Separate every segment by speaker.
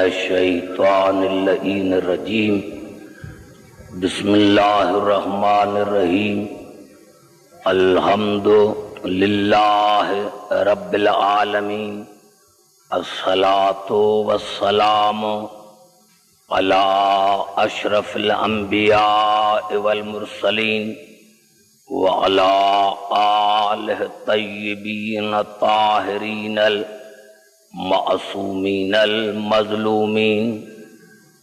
Speaker 1: الشیطان اللعین الرجیم بسم اللہ الرحمن الرحیم الحمد للہ رب العالمین الصلاة والسلام علی اشرف الانبیاء والمرسلین وعلی آلہ الطیبین الطاہرین معصومین المظلومین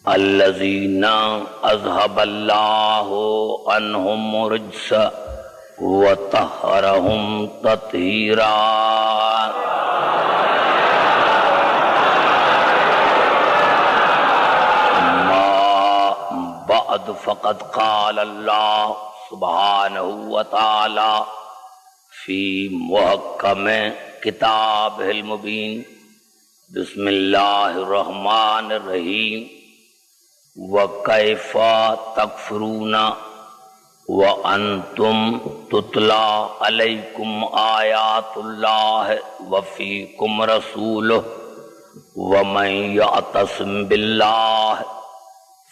Speaker 1: الذین اذهب اللہ عنہم الرجس وطہرہم تطہیرا۔ اما بعد فقد قال اللہ سبحانہ وتعالی فی محکم کتابہ المبین بسم اللہ الرحمن الرحیم وَكَيْفَ تَكْفُرُونَ وَأَنْتُمْ تُتْلَى عَلَيْكُمْ آيَاتُ اللَّهِ وَفِيكُمْ رَسُولُهُ وَمَنْ يَعْتَصِمْ بِاللَّهِ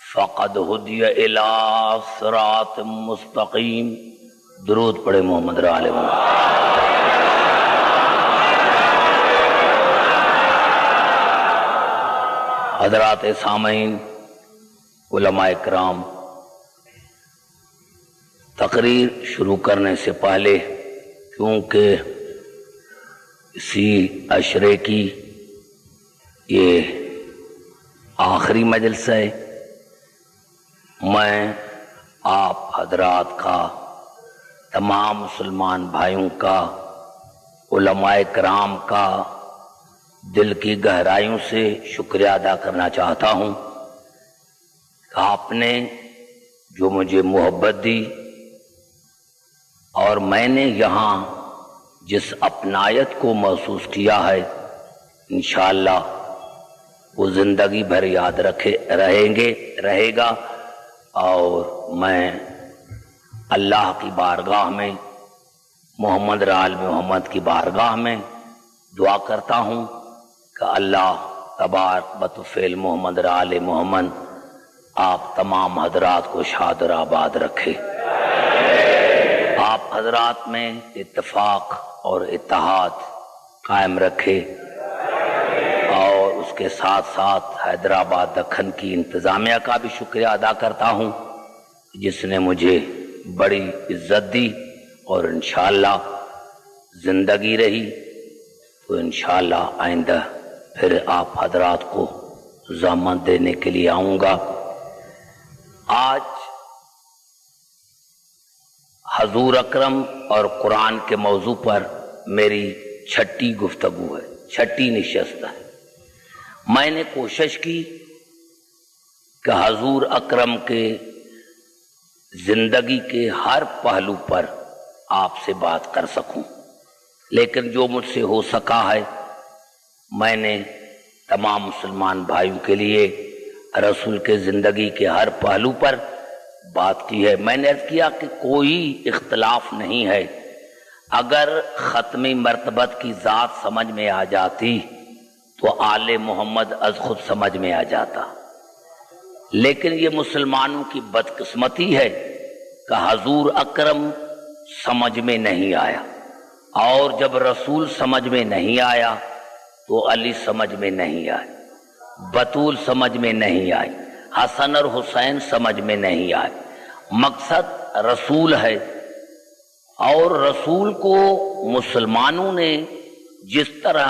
Speaker 1: فَقَدْ هُدِيَ إِلَى صِرَاطٍ مُسْتَقِيمٍ۔ درود پڑھے محمد علیہ وسلم۔ حضرات سامعین، علماء کرام، تقریر شروع کرنے سے پہلے کیونکہ اسی عشرے کی یہ آخری مجلس ہے، میں آپ حضرات کا، تمام مسلمان بھائیوں کا، علماء کرام کا دل کی گہرائیوں سے شکریہ ادا کرنا چاہتا ہوں کہ آپ نے جو مجھے محبت دی اور میں نے یہاں جس اپنائیت کو محسوس کیا ہے، انشاءاللہ وہ زندگی بھر یاد رہے گا، اور میں اللہ کی بارگاہ میں، محمد آل محمد کی بارگاہ میں دعا کرتا ہوں کہ اللہ تبارک بطفیل محمد آل محمد آپ تمام حضرات کو شاد اور آباد رکھے، آپ حضرات میں اتفاق اور اتحاد قائم رکھے، اور اس کے ساتھ ساتھ حیدرآباد دکن کی انتظامیہ کا بھی شکریہ ادا کرتا ہوں جس نے مجھے بڑی عزت دی، اور انشاءاللہ زندگی رہی تو انشاءاللہ آئندہ پھر آپ حضرات کو ضامن دینے کے لیے آؤں گا۔ آج حضور اکرم اور قرآن کے موضوع پر میری چھٹی گفتگو ہے، چھٹی نشست ہے۔ میں نے کوشش کی کہ حضور اکرم کے زندگی کے ہر پہلو پر آپ سے بات کر سکوں، لیکن جو مجھ سے ہو سکا ہے میں نے تمام مسلمان بھائیوں کے لیے رسول کے زندگی کے ہر پہلو پر بات کی ہے۔ میں نے عرض کیا کہ کوئی اختلاف نہیں ہے، اگر ختمی مرتبت کی ذات سمجھ میں آ جاتی تو آل محمد از خود سمجھ میں آ جاتا، لیکن یہ مسلمانوں کی بدقسمتی ہے کہ حضور اکرم سمجھ میں نہیں آیا، اور جب رسول سمجھ میں نہیں آیا تو علی سمجھ میں نہیں آئے، بطول سمجھ میں نہیں آئی، حسن اور حسین سمجھ میں نہیں آئے۔ مقصد رسول ہے، اور رسول کو مسلمانوں نے جس طرح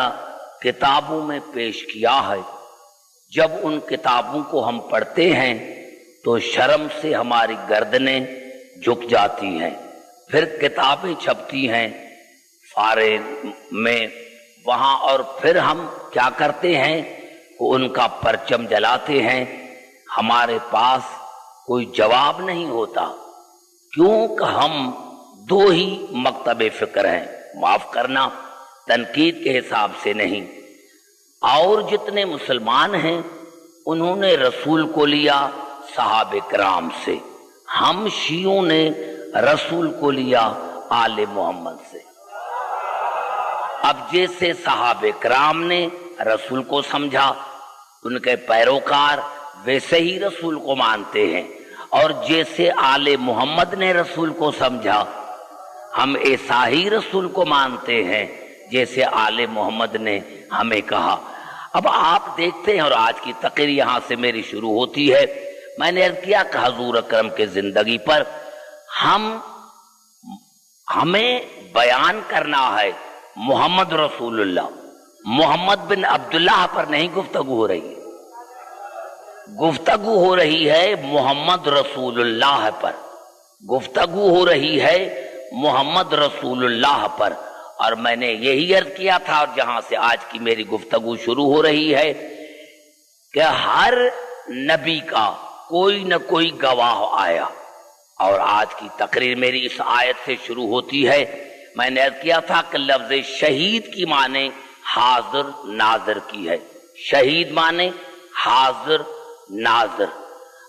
Speaker 1: کتابوں میں پیش کیا ہے، جب ان کتابوں کو ہم پڑھتے ہیں تو شرم سے ہماری گردنیں جھک جاتی ہیں، پھر کتابیں چھپتی ہیں فارغ میں وہاں، اور پھر ہم کیا کرتے ہیں، ان کا پرچم جلاتے ہیں۔ ہمارے پاس کوئی جواب نہیں ہوتا، کیونکہ ہم دو ہی مکتب فکر ہیں، معاف کرنا تنقید کے حساب سے نہیں۔ اور جتنے مسلمان ہیں انہوں نے رسول کو لیا صحابہ کرام سے، ہم شیعوں نے رسول کو لیا آل محمد سے۔ اب جیسے صحابہ کرام نے رسول کو سمجھا، ان کے پیروکار ویسے ہی رسول کو مانتے ہیں، اور جیسے آل محمد نے رسول کو سمجھا ہم ایسا ہی رسول کو مانتے ہیں جیسے آل محمد نے ہمیں کہا۔ اب آپ دیکھتے ہیں، اور آج کی تقریر یہاں سے میری شروع ہوتی ہے، میں نے عرض کیا کہ حضور اکرم کے زندگی پر ہمیں بیان کرنا ہے محمد رسول اللہ، محمد بن عبداللہ پر نہیں گفتگو ہو رہی ہے، گفتگو ہو رہی ہے محمد رسول اللہ پر، گفتگو ہو رہی ہے محمد رسول اللہ پر۔ اور میں نے یہی عرض کیا تھا، اور جہاں سے آج کی میری گفتگو شروع ہو رہی ہے، کہ ہر نبی کا کوئی نہ کوئی گواہ آیا، اور آج کی تقریر میری اس آیت سے شروع ہوتی ہے۔ میں نے عرض کیا تھا کہ لفظ شہید کی معنی حاضر ناظر کی ہے، شہید معنی حاضر ناظر۔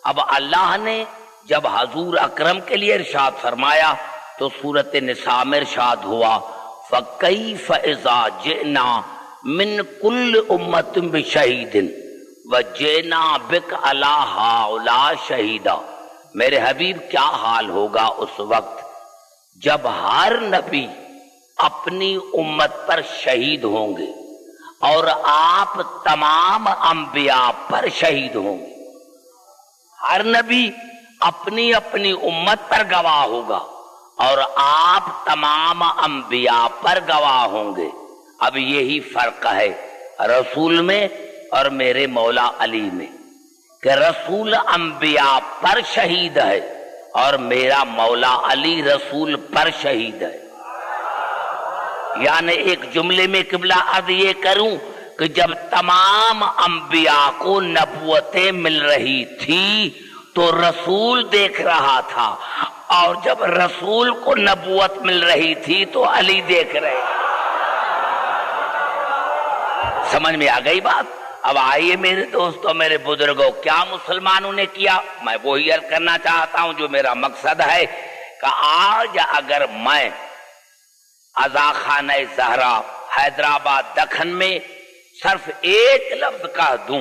Speaker 1: اب اللہ نے جب حضور اکرم کے لیے ارشاد فرمایا تو سورۃ نساء میں ارشاد ہوا، فَكَيْفَ إِذَا جِئْنَا مِنْ كُلِّ أُمَّةٍ بِشَهِيدٍ وَجِئْنَا بِكَ عَلَىٰ هَٰؤُلَاءِ شَهِيدًا۔ میرے حبیب کیا حال ہوگا اس وقت جب ہر نبی اپنی امت پر شہید ہوں گے اور آپ تمام انبیاء پر شہید ہوں گے۔ ہر نبی اپنی اپنی امت پر گواہ ہوگا اور آپ تمام انبیاء پر گواہ ہوں گے۔ اب یہی فرق ہے رسول میں اور میرے مولا علی میں، کہ رسول انبیاء پر شہید ہے اور میرا مولا علی رسول پر شہید ہے۔ یعنی ایک جملے میں قبلہ عرض یہ کروں کہ جب تمام انبیاء کو نبوتیں مل رہی تھی تو رسول دیکھ رہا تھا، اور جب رسول کو نبوت مل رہی تھی تو علی دیکھ رہے۔ سمجھ میں آ گئی بات؟ اب آئیے میرے دوستوں، میرے بزرگوں، کیا مسلمانوں نے کیا؟ میں وہی عرض کرنا چاہتا ہوں جو میرا مقصد ہے، کہ آج اگر میں عزاخانہ زہرا حیدرآباد دکن میں صرف ایک لفظ کہہ دوں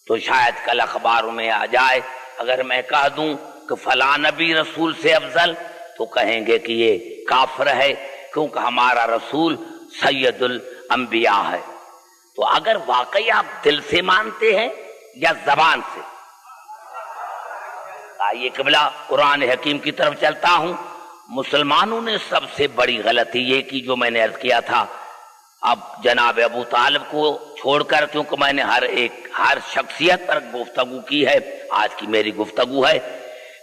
Speaker 1: تو شاید کل اخباروں میں آ جائے۔ اگر میں کہہ دوں کہ فلاں نبی رسول سے افضل تو کہیں گے کہ یہ کافر ہے، کیونکہ ہمارا رسول سید الانبیاء ہے۔ تو اگر واقعی آپ دل سے مانتے ہیں یا زبان سے؟ آئیے قبلہ قرآن حکیم کی طرف چلتا ہوں۔ مسلمانوں نے سب سے بڑی غلطی یہ کی جو میں نے عرض کیا تھا، اب جناب ابو طالب کو چھوڑ کر، کیونکہ میں نے ہر شخصیت پر گفتگو کی ہے، آج کی میری گفتگو ہے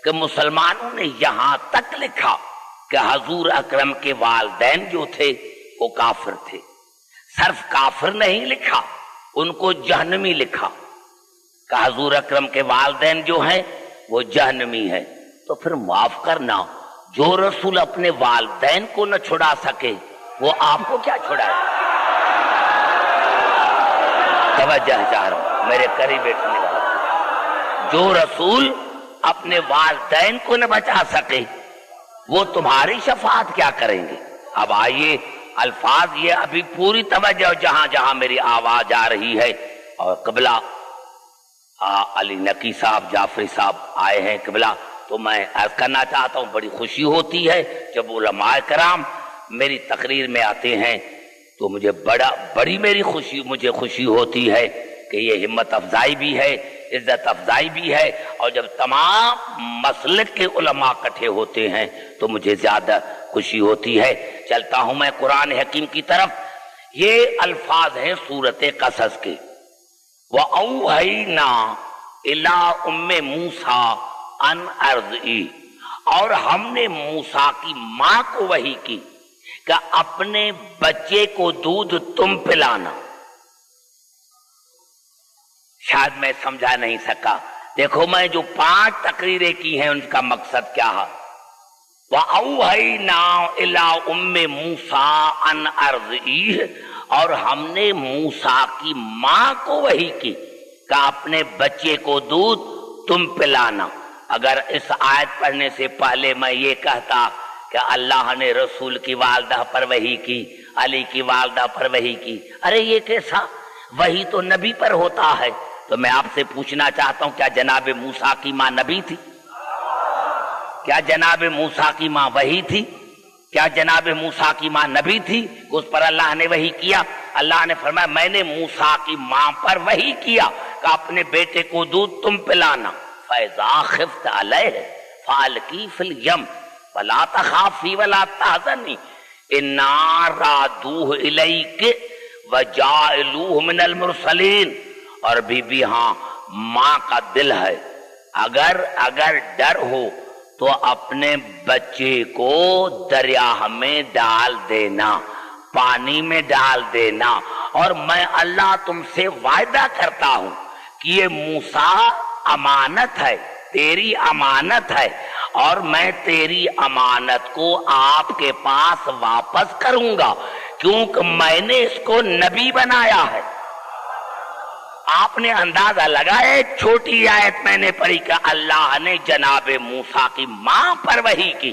Speaker 1: کہ مسلمانوں نے یہاں تک لکھا کہ حضور اکرم کے والدین جو تھے وہ کافر تھے۔ صرف کافر نہیں لکھا، ان کو جہنمی لکھا، کہ حضور اکرم کے والدین جو ہیں وہ جہنمی ہیں۔ تو پھر معاف کرنا، جو رسول اپنے والدین کو نہ چھڑا سکے وہ آپ کو کیا چھڑائے؟ توجہ چاہ رہا ہوں میرے قریب بیٹھنے والا، جو رسول اپنے والدین کو نہ بچا سکے وہ تمہاری شفاعت کیا کریں گے؟ اب آئیے الفاظ یہ ابھی پوری توجہ جہاں جہاں میری آواز آ رہی ہے، اور قبلہ علی نقی صاحب جعفری صاحب آئے ہیں قبلہ، تو میں عرض کرنا چاہتا ہوں بڑی خوشی ہوتی ہے جب علماء کرام میری تقریر میں آتے ہیں، تو مجھے خوشی ہوتی ہے کہ یہ ہمت افزائی بھی ہے، عزت افزائی بھی ہے، اور جب تمام مسلک کے علماء اکٹھے ہوتے ہیں تو مجھے زیادہ خوشی ہوتی ہے۔ چلتا ہوں میں قرآن حکیم کی طرف۔ یہ الفاظ ہیں سورۃ قصص کے، وَأَوْحَيْنَا إِلَىٰ أُمِّ مُوسَىٰ أَنْ أَرْضِعِهِ، اور ہم نے موسیٰ کی ماں کو وحی کی کہ اپنے بچے کو دودھ تم پلانا۔ شاید میں سمجھا نہیں سکا، دیکھو میں جو 5 تقریریں کی ہیں ان کا مقصد کیا ہے؟ وَأَوْحَيْنَا إِلَىٰ أُمِّ مُوسَىٰ أَنْ أَرْضِعِيهِ، اور ہم نے موسیٰ کی ماں کو وحی کی کہ اپنے بچے کو دودھ تم پلانا۔ اگر اس آیت پڑھنے سے پہلے میں یہ کہتا کہ اللہ نے رسول کی والدہ پر وحی کی، علی کی والدہ پر وحی کی، ارے یہ کیسا؟ وحی تو نبی پر ہوتا ہے۔ تو میں آپ سے پوچھنا چاہتا ہوں، کیا جناب موسیٰ کی ماں نبی تھی؟ کیا جناب موسیٰ کی ماں وحی تھی؟ کیا جناب موسیٰ کی ماں نبی تھی؟ اس پر اللہ نے وحی کیا۔ اللہ نے فرمایا میں نے موسیٰ کی ماں پر وحی کیا کہ اپنے بیٹے کو دودھ تم پلانا۔ فَإِذَا خِفْتَ عَلَيْهِ فَأَلْقِيهِ فِي الْيَمِّ وَلَا تَخَافِي وَلَا تَحْزَنِي إِنَّا رَادُوهُ إِلَيْكِ وَجَاعِلُوهُ مِنَ الْمُرْسَلِينَ۔ اور بی ہاں ماں کا دل ہے، اگر ڈر ہو تو اپنے بچے کو دریا میں ڈال دینا، پانی میں ڈال دینا، اور میں اللہ تم سے وعدہ کرتا ہوں کہ یہ موسیٰ امانت ہے، تیری امانت ہے، اور میں تیری امانت کو آپ کے پاس واپس کروں گا، کیونکہ میں نے اس کو نبی بنایا ہے۔ آپ نے اندازہ لگایا، ایک چھوٹی آیت میں نے پڑھی کہ اللہ نے جناب موسیٰ کی ماں پر وحی کی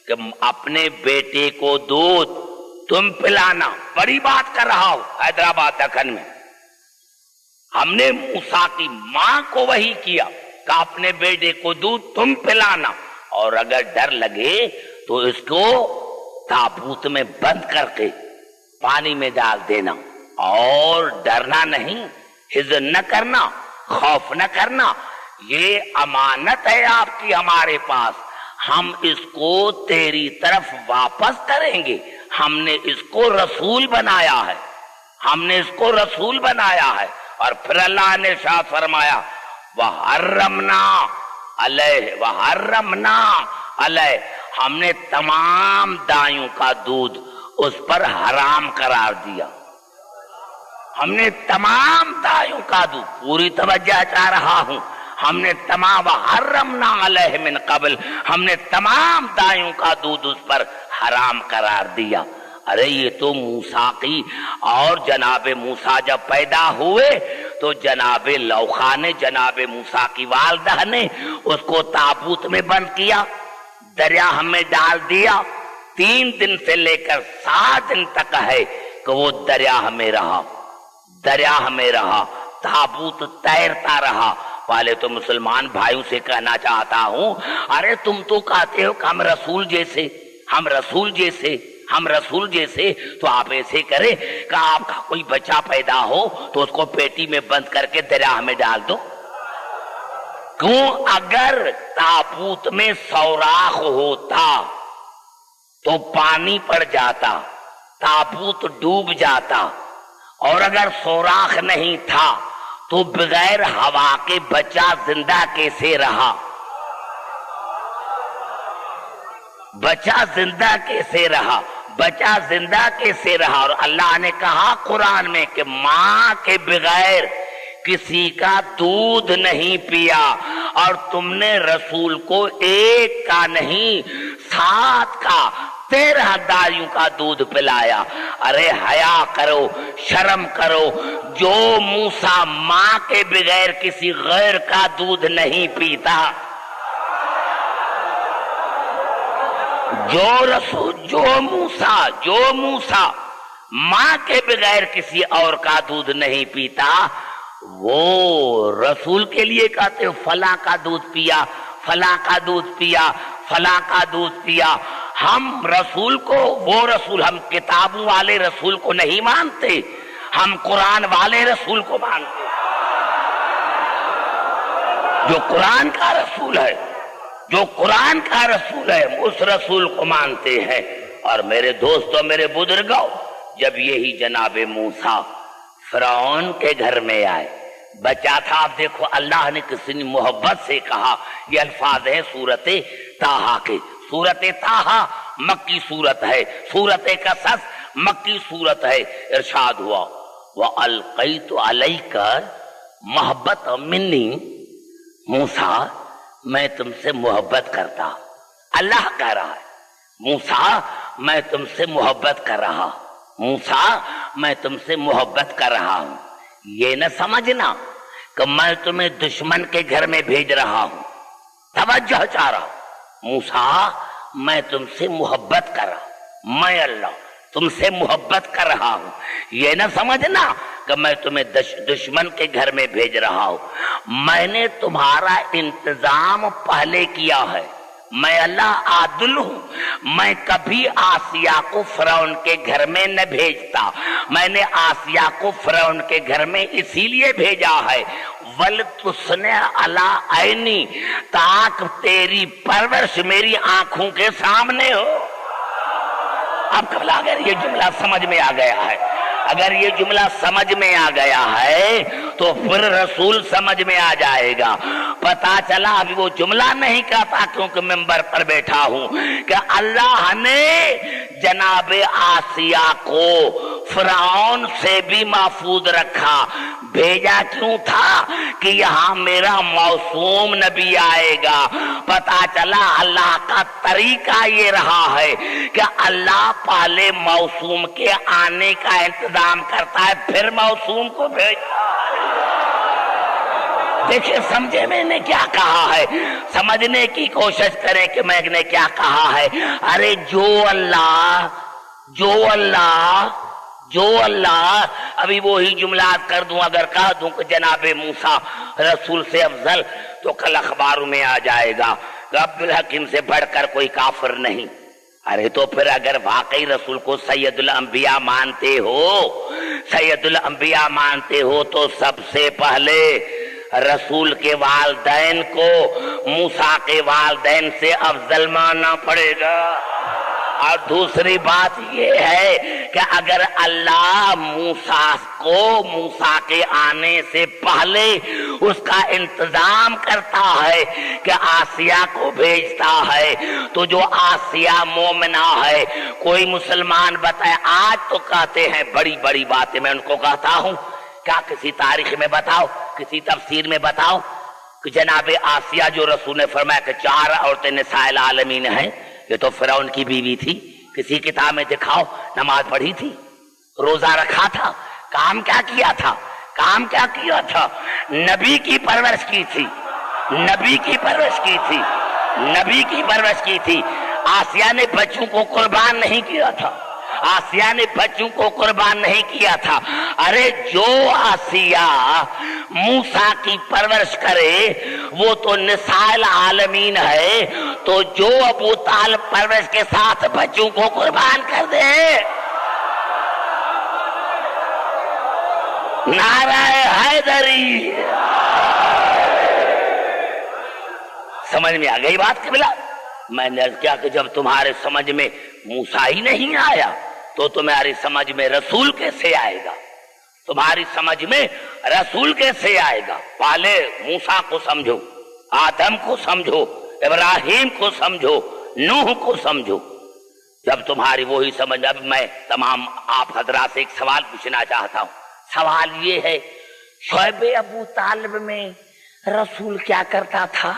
Speaker 1: کہ اپنے بیٹے کو دودھ تم پلانا۔ بڑی بات کر رہا ہوں، حیدرآباد دکن میں ہم نے موسیٰ کی ماں کو وحی کیا کہ اپنے بیٹے کو دودھ تم پلانا، اور اگر ڈر لگے تو اس کو تابوت میں بند کر کے پانی میں ڈال دینا، اور ڈرنا نہیں، حزن نہ کرنا، خوف نہ کرنا، یہ امانت ہے آپ کی ہمارے پاس، ہم اس کو تیری طرف واپس کریں گے۔ ہم نے اس کو رسول بنایا ہے، ہم نے اس کو رسول بنایا ہے۔ اور پھر اللہ نے ارشاد فرمایا وَحَرَّمْنَا عَلَيْهِ، ہم نے تمام دائیوں کا دودھ اس پر حرام قرار دیا۔ ہم نے تمام دائیوں کا دودھ، پوری توجہ چاہ رہا ہوں، ہم نے تمام وَحَرَّمْنَا عَلَيْهِ مِنْ قَبْلِ، ہم نے تمام دائیوں کا دودھ اس پر حرام قرار دیا۔ ارے یہ تو موسیٰ کی، اور جناب موسیٰ جب پیدا ہوئے تو جناب لوخا نے، جناب موسیٰ کی والدہ نے اس کو تابوت میں بند کیا، دریا میں ڈال دیا، 3 دن سے لے کر 7 دن تک ہے کہ وہ دریا میں رہا، تابوت تیرتا رہا۔ والے تو مسلمان بھائیوں سے کہنا چاہتا ہوں، ارے تم تو کہتے ہو کہ ہم رسول جیسے، تو آپ ایسے کریں کہ آپ کا کوئی بچہ پیدا ہو تو اس کو پیٹی میں بند کر کے دریا میں ڈال دو۔ کیوں؟ اگر تابوت میں سوراخ ہوتا تو پانی پڑ جاتا، تابوت ڈوب جاتا، اور اگر سوراخ نہیں تھا تو بغیر ہوا کے بچہ زندہ کیسے رہا؟ بچہ زندہ کیسے رہا؟ اور اللہ نے کہا قرآن میں کہ ماں کے بغیر کسی کا دودھ نہیں پیا، اور تم نے رسول کو 1 کا نہیں 7 کا 13 دائیوں کا دودھ پلایا۔ ارے حیا کرو، شرم کرو، جو موسیٰ ماں کے بغیر کسی غیر کا دودھ نہیں پیتا، جو موسیٰ ماں کے بغیر کسی اور کا دودھ نہیں پیتا، وہ رسول کے لیے کہتے ہو فلاں کا دودھ پیا، فلاں کا دودھ پیا، فلاں کا دودھ پیا۔ ہم رسول کو، وہ رسول، ہم کتابوں والے رسول کو نہیں مانتے، ہم قرآن والے رسول کو مانتے، جو قرآن کا رسول ہے، اس رسول کو مانتے ہیں۔ اور میرے دوستوں، میرے بزرگوں، جب یہی جناب موسیٰ فرعون کے گھر میں آئے، بچہ تھا، آپ دیکھو اللہ نے کسی نے محبت سے کہا، یہ الفاظ ہیں سورت طٰہٰ کے۔ سورت طٰہٰ مکی سورت ہے، سورت قصص مکی سورت ہے۔ ارشاد ہوا وَأَلْقَيْتُ عَلَيْكَ مَحَبَّةً مِّنِّي، موسیٰ میں تم سے محبت کرتا، اللہ کہہ رہا ہے موسیٰ میں تم سے محبت کر رہا، موسیٰ میں تم سے محبت کر رہا ہوں، یہ نہ سمجھنا کہ میں تمہیں دشمن کے گھر میں بھیج رہا ہوں، توجہ چاہ رہا ہوں، موسیٰ میں تم سے محبت کر رہا ہوں، میں اللہ تم سے محبت کر رہا ہوں، یہ نہ سمجھنا کہ میں تمہیں دشمن کے گھر میں بھیج رہا ہوں، میں نے تمہارا انتظام پہلے کیا ہے، میں اللہ عادل ہوں، میں کبھی آسیہ کو فرعون کے گھر میں نہ بھیجتا، میں نے آسیہ کو فرعون کے گھر میں اسی لیے بھیجا ہے وَلْتُصْنِعَ عَلَىٰ عَيْنِي، تاکہ تیری پرورش میری آنکھوں کے سامنے ہو۔ اب قبل اگر یہ جملہ سمجھ میں آ گیا ہے، اگر یہ جملہ سمجھ میں آ گیا ہے تو پھر رسول سمجھ میں آ جائے گا۔ پتا چلا ابھی وہ جملہ نہیں کہتا کیونکہ ممبر پر بیٹھا ہوں کہ اللہ نے جناب آسیہ کو فرعون سے بھی محفوظ رکھا، بھیجا کیوں تھا کہ یہاں میرا معصوم نبی آئے گا۔ پتا چلا اللہ کا طریقہ یہ رہا ہے کہ اللہ پہلے معصوم کے آنے کا انتظام کرتا ہے پھر معصوم کو بھیجتا ہے۔ دیکھیں سمجھے میں نے کیا کہا ہے، سمجھنے کی کوشش کریں کہ میں نے کیا کہا ہے۔ ارے جو اللہ ابھی وہی جملات کر دوں، اگر کہہ دوں کہ جناب موسیٰ رسول سے افضل تو کل اخباروں میں آ جائے گا کہ عبدالحکیم سے بڑھ کر کوئی کافر نہیں۔ ارے تو پھر اگر واقعی رسول کو سید الانبیاء مانتے ہو تو سب سے پہلے رسول کے والدین کو موسیٰ کے والدین سے افضل ماننا پڑے گا۔ اور دوسری بات یہ ہے کہ اگر اللہ موسیٰ کے آنے سے پہلے اس کا انتظام کرتا ہے کہ آسیہ کو بھیجتا ہے تو جو آسیہ مومنہ ہے، کوئی مسلمان بتائے، آج تو کہتے ہیں بڑی بڑی باتیں، میں ان کو کہتا ہوں کیا کسی تاریخ میں بتاؤ، کسی تفسیر میں بتاؤ کہ جناب آسیہ جو رسول نے فرمایا کہ 4 عورتیں نساء العالمین ہیں، یہ تو فرعون کی بیوی تھی، کسی کتاب میں دکھاؤ، نماز پڑھی تھی، روزہ رکھا تھا، کام کیا کیا تھا، نبی کی پرورش کی تھی، آسیہ نے بچوں کو قربان نہیں کیا تھا، ارے جو آسیہ موسیٰ کی پرورش کرے وہ تو نساء العالمین ہے، تو جو ابو طالب پرورش کے ساتھ بچوں کو قربان کر دے، نعرہ حیدری۔ سمجھ میں آ گئی بات قبلہ؟ میں نے عرض کیا کہ جب تمہارے سمجھ میں موسیٰ ہی نہیں آیا تو تمہاری سمجھ میں رسول کیسے آئے گا؟ پہلے موسیٰ کو سمجھو، آدم کو سمجھو، ابراہیم کو سمجھو، نوح کو سمجھو۔ جب تمہاری وہی سمجھ، اب میں تمام آپ حضرات سے ایک سوال پوچھنا چاہتا ہوں۔ سوال یہ ہے، شعیب ابو طالب میں رسول کیا کرتا تھا؟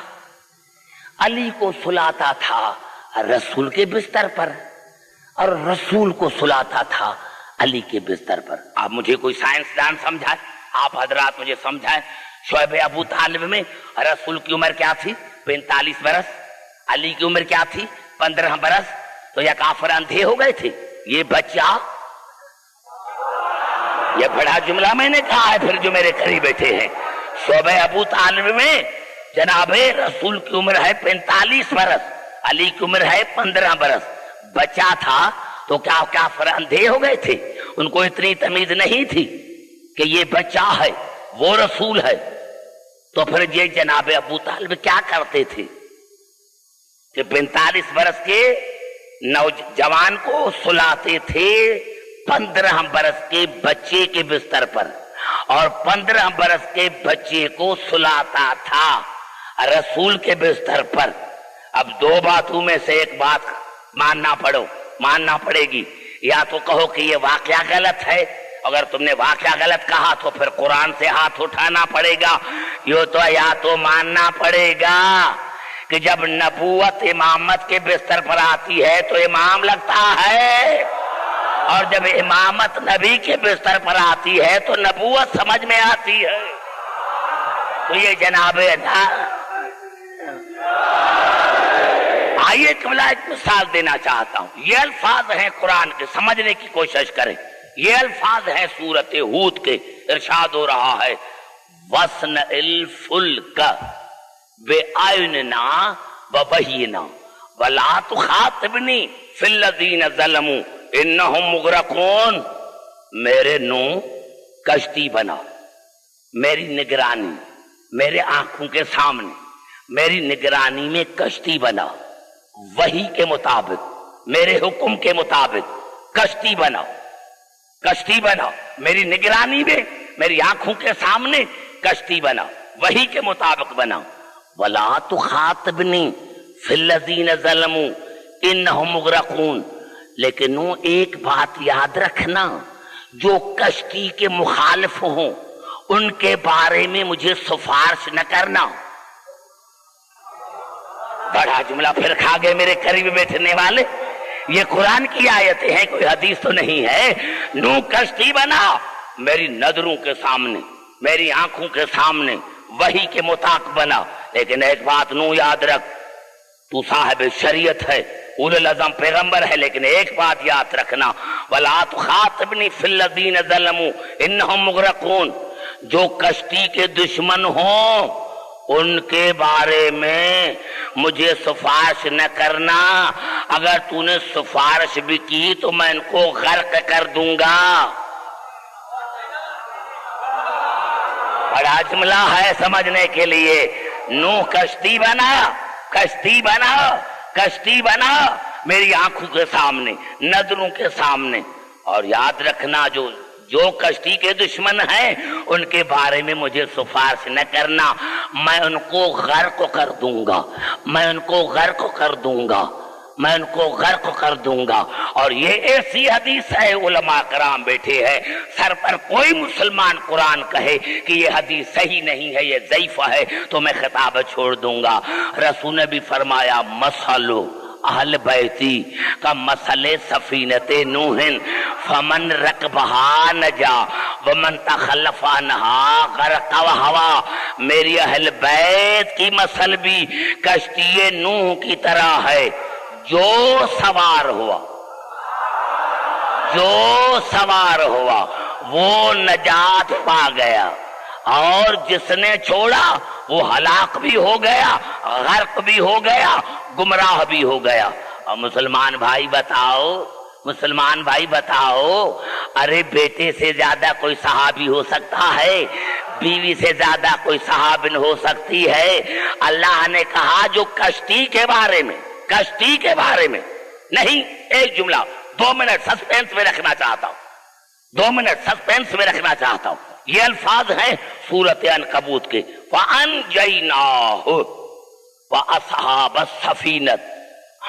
Speaker 1: علی کو سلاتا تھا رسول کے بستر پر، اور رسول کو سلاتا تھا علی کے بستر پر۔ آپ مجھے کوئی سائنسدان سمجھائے، آپ حضرات مجھے سمجھائیں، شعیب ابو طالب میں رسول کی عمر کیا تھی؟ 45 برس، علی کی عمر کیا تھی؟ 15 برس، تو یہ کافر اندھے ہو گئے تھے؟ یہ بچہ، یہ بڑا جملہ میں نے کہا ہے، پھر جو میرے قریب بیٹھے ہیں، شعیب ابو طالب میں جناب رسول کی عمر ہے 45 برس، علی کی عمر ہے 15 برس، بچہ تھا تو کیا کافر اندھے ہو گئے تھے؟ ان کو اتنی تمیز نہیں تھی کہ یہ بچہ ہے، وہ رسول ہے؟ تو پھر یہ جناب ابو طالب کیا کرتے تھے کہ 45 برس کے نوجوان کو سلاتے تھے 15 برس کے بچے کے بستر پر، اور 15 برس کے بچے کو سلاتا تھا رسول کے بستر پر۔ اب دو باتوں میں سے ایک بات ماننا پڑے گی، یا تو کہو کہ یہ واقعہ غلط ہے، اگر تم نے واقعہ غلط کہا تو پھر قرآن سے ہاتھ اٹھانا پڑے گا یہ تو یا تو ماننا پڑے گا کہ جب نبوت امامت کے بستر پر آتی ہے تو امام لگتا ہے، اور جب امامت نبی کے بستر پر آتی ہے تو نبوت سمجھ میں آتی ہے۔ تو یہ جناب آئیے قبلہ ایک مثال دینا چاہتا ہوں۔ یہ الفاظ ہیں قرآن کے، سمجھنے کی کوشش کریں۔ یہ الفاظ ہیں سورۃ ہود کے، ارشاد ہو رہا ہے وَاصْنَعِ الْفُلْكَ بِأَعْيُنِنَا وَوَحْيِنَا وَلَا تُخَاطِبْنِي فِي الَّذِينَ ظَلَمُوا إِنَّهُمْ مُغْرَقُونَ۔ میرے نو کشتی بنا، میری نگرانی، میرے آنکھوں کے سامنے میری نگرانی میں کشتی بنا، وحی کے مطابق، میرے حکم کے مطابق کشتی بنا، کشتی بنا میری نگرانی میں، میری آنکھوں کے سامنے کشتی بنا، وحی کے مطابق بنا۔ وَلَا تُخَاطِبْنِي فِي الَّذِينَ ظَلَمُوا إِنَّهُمْ مُغْرَقُونَ، لیکن وہ ایک بات یاد رکھنا، جو کشتی کے مخالف ہوں ان کے بارے میں مجھے سفارش نہ کرنا۔ بڑا جملہ پھر کھا گئے میرے قریب بیٹھنے والے، یہ قرآن کی آیتیں ہیں، کوئی حدیث تو نہیں ہے۔ نو کشتی بنا میری نظروں کے سامنے، میری آنکھوں کے سامنے، وحی کے مطابق بنا، لیکن ایک بات نو یاد رکھ، تو صاحب شریعت ہے، اولو العزم پیغمبر ہے، لیکن ایک بات یاد رکھنا وَلَا تُخَاطِبْنِي فِي الَّذِينَ ظَلَمُوا إِنَّهُمْ مُغْرَقُونَ، جو کشتی کے دشمن ہوں ان کے بارے میں مجھے سفارش نہ کرنا، اگر تو نے سفارش بھی کی تو میں ان کو غرق کر دوں گا۔ بڑا جملہ ہے سمجھنے کے لیے۔ نوح کشتی بنا، کشتی بنا، کشتی بنا میری آنکھوں کے سامنے، نظروں کے سامنے، اور یاد رکھنا جو کشتی کے دشمن ہیں ان کے بارے میں مجھے سفارش نہ کرنا، میں ان کو غرق کر دوں گا، میں ان کو غرق کر دوں گا، میں ان کو غرق کر دوں گا۔ اور یہ ایسی حدیث ہے، علماء کرام بیٹھے ہیں، سر پر کوئی مسلمان قرآن کہے کہ یہ حدیث صحیح نہیں ہے، یہ ضعیف ہے، تو میں خطاب چھوڑ دوں گا۔ رسول نے بھی فرمایا مسلو اہل بیتی کا مسئلے سفینت نوح فمن رکبہا نجا ومن تخلف عنہا غرق وہوا، میری اہل بیت کی مسل بھی کشتی نوح کی طرح ہے، جو سوار ہوا، جو سوار ہوا وہ نجات پا گیا، اور جس نے چھوڑا وہ ہلاک بھی ہو گیا، غرق بھی ہو گیا، گمراہ بھی ہو گیا۔ اور مسلمان بھائی بتاؤ، مسلمان بھائی بتاؤ، ارے بیٹے سے زیادہ کوئی صحابی ہو سکتا ہے؟ بیوی سے زیادہ کوئی صحابن ہو سکتی ہے؟ اللہ نے کہا جو کشتی کے بارے میں، کشتی کے بارے میں نہیں، ایک جملہ 2 منٹ سسپینس میں رکھنا چاہتا ہوں، 2 منٹ سسپینس میں رکھنا چاہتا ہوں۔ یہ الفاظ ہیں سورۃ عنکبوت کے، وَأَنْجَيْنَاهُ وَأَصْحَابَ السَّفِينَةِ،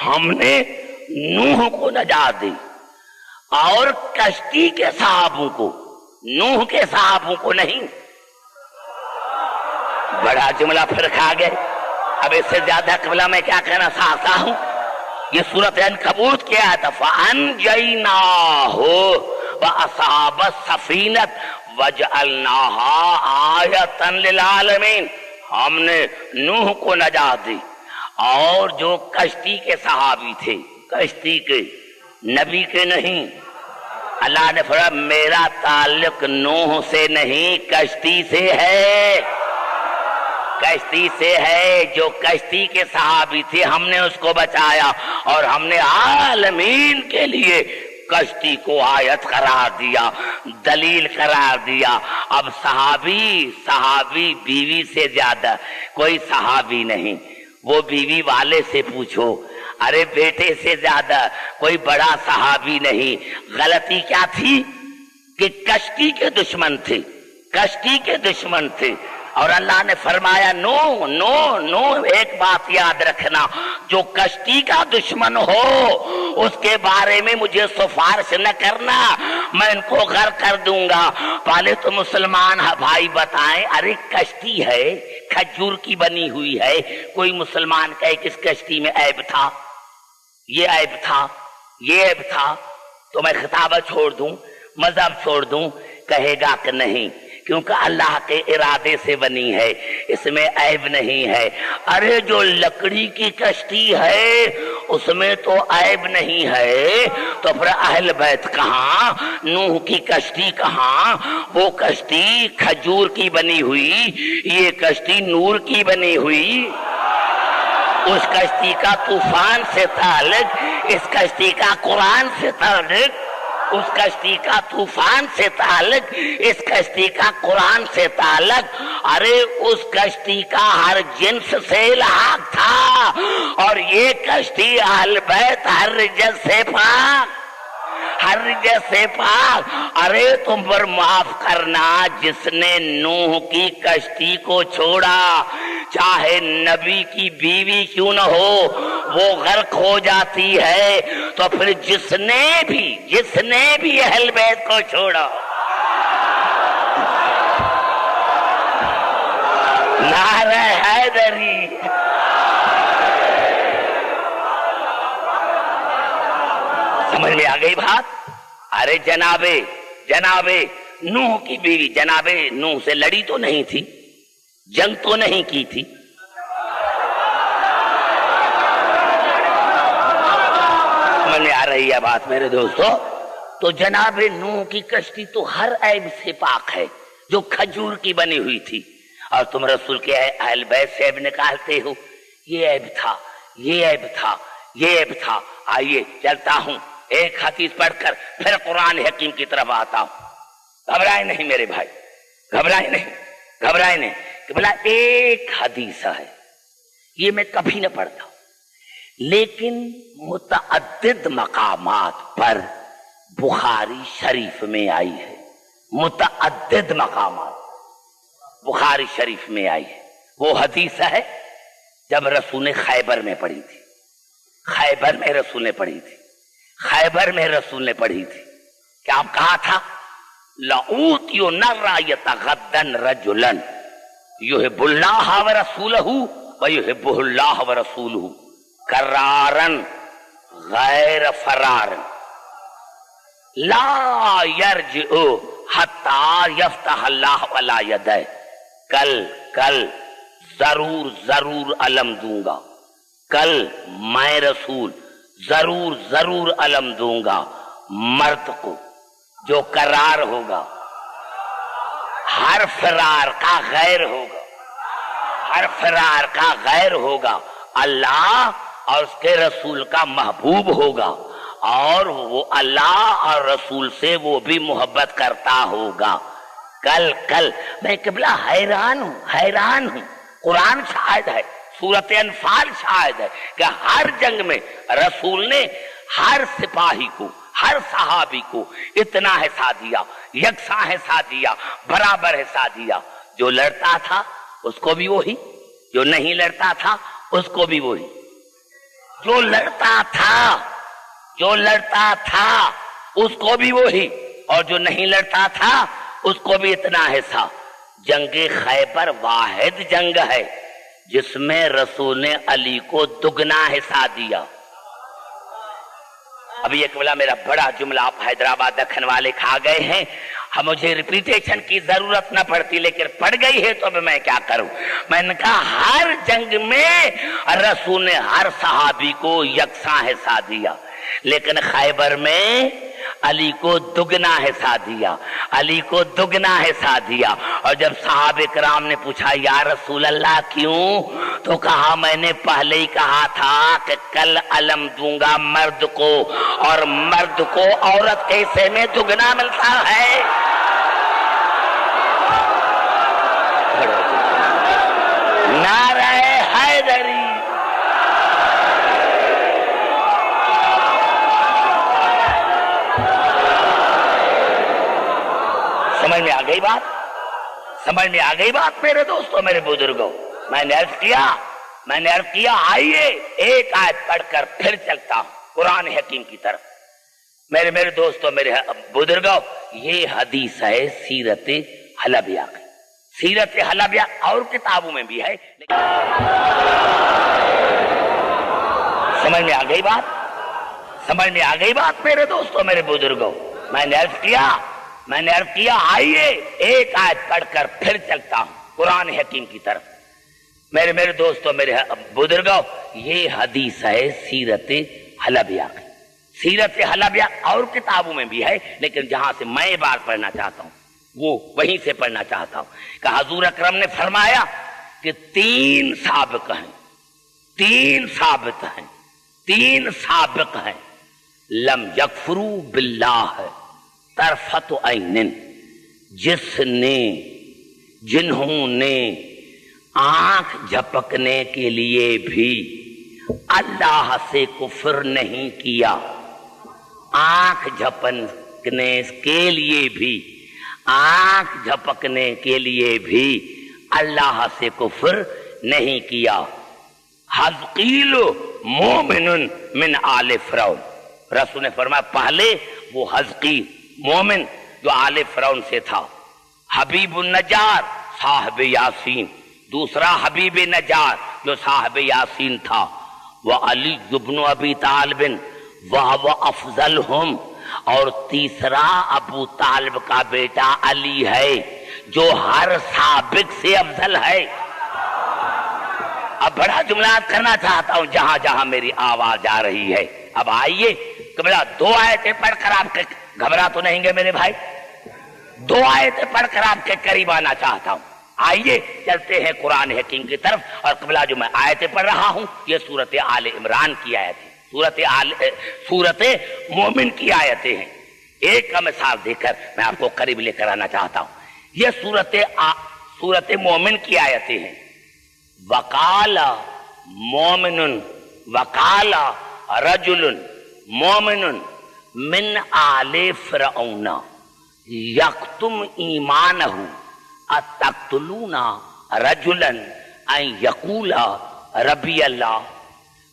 Speaker 1: ہم نے نوح کو نجات دی اور کشتی کے صحابوں کو، نوح کے صحابوں کو نہیں۔ بڑا جملہ پھر کھا گئے، اب اس سے زیادہ قبلہ میں کیا کہنا چاہتا ہوں؟ یہ سورۃ عنکبوت کی آیت ہے، فَأَنْجَيْنَاهُ وَأَصْحَابَ السَّفِينَةِ وَجَعَلْنَاهَا آیَةً لِلْعَالَمِينَ، ہم نے نوح کو نجات دی اور جو کشتی کے صحابی تھے، کشتی کے، نبی کے نہیں۔ اللہ نے فرمایا میرا تعلق نوح سے نہیں، کشتی سے ہے، کشتی سے ہے، جو کشتی کے صحابی تھے ہم نے اس کو بچایا، اور ہم نے عالمین کے لیے کشتی کو آیت قرار دیا، دلیل قرار دیا۔ اب صحابی بیوی سے زیادہ کوئی صحابی نہیں، وہ بیوی والے سے پوچھو، ارے بیٹے سے زیادہ کوئی بڑا صحابی نہیں۔ غلطی کیا تھی کہ کشتی کے دشمن تھے، کشتی کے دشمن تھے، اور اللہ نے فرمایا نو نو نو ایک بات یاد رکھنا، جو کشتی کا دشمن ہو اس کے بارے میں مجھے سفارش نہ کرنا، میں ان کو غرق کر دوں گا۔ پہلے تو مسلمان بھائی بتائیں، ارے کشتی ہے کھجور کی بنی ہوئی ہے، کوئی مسلمان کہے کہ اس کشتی میں عیب تھا، یہ عیب تھا، یہ عیب تھا، تو میں خطابت چھوڑ دوں، مذہب چھوڑ دوں؟ کہے گا کہ نہیں، کیونکہ اللہ کے ارادے سے بنی ہے، اس میں عیب نہیں ہے۔ ارے جو لکڑی کی کشتی ہے اس میں تو عیب نہیں ہے، تو پھر اہل بیت کہاں، نوح کی کشتی کہاں؟ وہ کشتی کھجور کی بنی ہوئی، یہ کشتی نور کی بنی ہوئی۔ اس کشتی کا طوفان سے تعلق، اس کشتی کا قرآن سے تعلق، اس کشتی کا طوفان سے تعلق، اس کشتی کا قرآن سے تعلق۔ ارے اس کشتی کا ہر جنس سے الحاق تھا، اور یہ کشتی اہل بیت ہر رجس سے پاک، ہر رجس سے پاک۔ ارے تم پر معاف کرنا، جس نے نوح کی کشتی کو چھوڑا چاہے نبی کی بیوی کیوں نہ ہو وہ غرق ہو جاتی ہے، تو پھر جس نے بھی اہل بیت کو چھوڑا، نعرہ حیدری، سمجھ میں آ گئی بات؟ ارے جناب نوح کی بیوی جناب نوح سے لڑی تو نہیں تھی، جنگ تو نہیں کی تھی، سمجھ میں آ رہی ہے بات میرے دوستو؟ تو جناب نوح کی کشتی تو ہر عیب سے پاک ہے جو کھجور کی بنی ہوئی تھی، اور تم رسول کے اہل بیت سے عیب نکالتے ہو، یہ عیب تھا، یہ عیب تھا، یہ عیب تھا۔ آئیے چلتا ہوں ایک حدیث پڑھ کر پھر قرآن حکیم کی طرف آتا ہوں۔ گھبرائے نہیں میرے بھائی، گھبرائے نہیں کہ بلا ایک حدیث ہے، یہ میں کبھی نہ پڑھتا ہوں، لیکن متعدد مقامات پر بخاری شریف میں آئی ہے، متعدد مقامات بخاری شریف میں آئی ہے۔ وہ حدیث ہے جب رسول نے خیبر میں پڑھی تھی، خیبر میں رسول نے پڑھی تھی، خیبر میں رسول نے پڑھی تھی، کیا آپ کہا تھا لَأُوتِيُنَّ الرَّايَةَ غَدًّا رَجُلًا يُحِبُّ اللَّهَ وَرَسُولَهُ وَيُحِبُّهُ اللَّهُ وَرَسُولُهُ كَرَّارًا غَيْرَ فَرَارٍ لَا يَرْجِعُ حَتَّى يَفْتَحَ اللَّهُ عَلَى يَدَيْهِ کل ضرور علم دوں گا، کل میں رسول ضرور علم دوں گا مرد کو جو قرار ہوگا، ہر فرار کا غیر ہوگا، ہر فرار کا غیر ہوگا، اللہ اور اس کے رسول کا محبوب ہوگا، اور وہ اللہ اور رسول سے وہ بھی محبت کرتا ہوگا۔ کل میں قبلہ حیران ہوں، قرآن شاہد ہے، سورۃ انفال شاہد ہے کہ ہر جنگ میں رسول نے ہر سپاہی کو، ہر صحابی کو اتنا حصہ دیا، یکساں حصہ دیا، برابر حصہ دیا، جو لڑتا تھا اس کو بھی وہی، جو نہیں لڑتا تھا اس کو بھی وہی، جو لڑتا تھا اس کو بھی وہی، اور جو نہیں لڑتا تھا اس کو بھی اتنا حصہ۔ جنگ خیبر واحد جنگ ہے جس میں رسول نے علی کو دگنا حصہ دیا۔ ابھی ایک بلا میرا بڑا جملہ آپ حیدرآباد دکن والے کھا گئے ہیں، مجھے ریپیٹیشن کی ضرورت نہ پڑتی، لیکن پڑ گئی ہے تو میں کیا کروں۔ میں نے کہا ہر جنگ میں رسول نے ہر صحابی کو یکساں حصہ دیا، لیکن خیبر میں علی کو دگنا حصہ دیا، علی کو دگنا حصہ دیا۔ اور جب صحابہ کرام نے پوچھا یا رسول اللہ کیوں، تو کہا میں نے پہلے ہی کہا تھا کہ کل علم دوں گا مرد کو، اور مرد کو عورت کے حصے میں دگنا ملتا ہے۔ نعرہ حیدری، سمجھ میں آ گئی بات؟ سمجھ میں آ گئی بات میرے دوستوں میرے بزرگوں؟ میں نے عرض کیا آئیے ایک آیت پڑھ کر پھر چلتا ہوں قرآن حکیم کی طرف۔ میرے دوستوں میرے بزرگوں، یہ حدیث ہے سیرت حلبیہ کی۔ سیرت حلبیہ اور کتابوں میں بھی ہے، سمجھ میں آ گئی بات؟ سمجھ میں آ گئی بات میرے دوستوں میرے بزرگوں؟ میں نے عرض کیا آئیے ایک آیت پڑھ کر پھر چلتا ہوں قرآن حکیم کی طرف۔ میرے دوستوں میرے بزرگوں، یہ حدیث ہے سیرت حلبیہ کی۔ سیرت حلبیہ اور کتابوں میں بھی ہے، لیکن جہاں سے میں بات پڑھنا چاہتا ہوں وہ وہیں سے پڑھنا چاہتا ہوں کہ حضور اکرم نے فرمایا کہ تین سابق ہیں لم یکفروا باللہ طرفت عین، جنہوں نے آنکھ جھپکنے کے لیے بھی اللہ سے کفر نہیں کیا، آنکھ جھپکنے کے لیے بھی اللہ سے کفر نہیں کیا۔ حزقیل مومن من آل فرعون، رسول نے فرمایا پہلے وہ حزقیل مومن جو آل فرعون سے تھا، حبیب النجار صاحب یاسین، دوسرا حبیب نجار جو صاحب یاسین تھا، وعلی بن ابی طالب وہو افضلہم، اور تیسرا ابو طالب کا بیٹا علی ہے جو ہر سابق سے افضل ہے۔ اب بڑا جملات کرنا چاہتا ہوں جہاں جہاں میری آواز جا رہی ہے۔ اب آئیے قبلہ دو آیتیں پڑھ کر آپ کے گھبرا تو نہیں گے میرے بھائی؟ دو آیتیں پڑھ کر آپ کے قریب آنا چاہتا ہوں۔ آئیے چلتے ہیں قرآن حکیم کی طرف، اور قبلہ جو میں آیتیں پڑھ رہا ہوں یہ سورت آل عمران کی آیت ہے، سورت مومن کی آیتیں ہیں۔ ایک کا مثال دے کر میں آپ کو قریب لے کر آنا چاہتا ہوں۔ یہ سورت مومن کی آیتیں ہیں۔ وقال رجل مومن من آل فرعون یکتم ایمانہ اتقتلون رجلا ان یقول ربی اللہ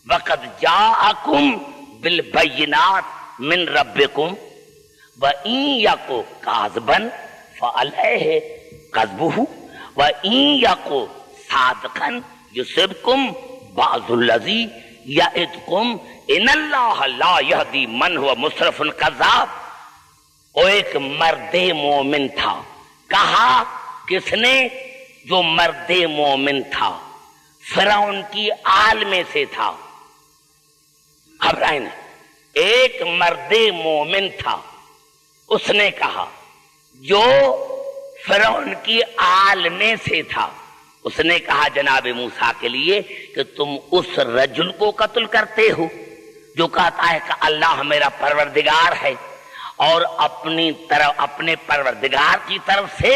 Speaker 1: وقد جاءکم بالبینات من ربکم وَإِن يَكُ كَاذِبًا فَعَلَيْهِ كَذْبُهُ وَإِن يَكُ صَادِقًا يُصِبْكُم بَعْضُ الَّذِي يَعِدُكُمْ إِنَّ اللَّهَ لَا يَهْدِي مَنْ هُوَ مُسْرِفٌ كَذَّابٌ۔ وہ ایک مرد مومن تھا، کہا کس نے؟ جو مرد مومن تھا، فرعون کی آل میں سے تھا۔ گھبرائیں نہیں، ایک مرد مومن تھا، اس نے کہا جو فرعون کی آل میں سے تھا، اس نے کہا جناب موسیٰ کے لیے کہ تم اس رجل کو قتل کرتے ہو جو کہتا ہے کہ اللہ میرا پروردگار ہے، اور اپنے پروردگار کی طرف سے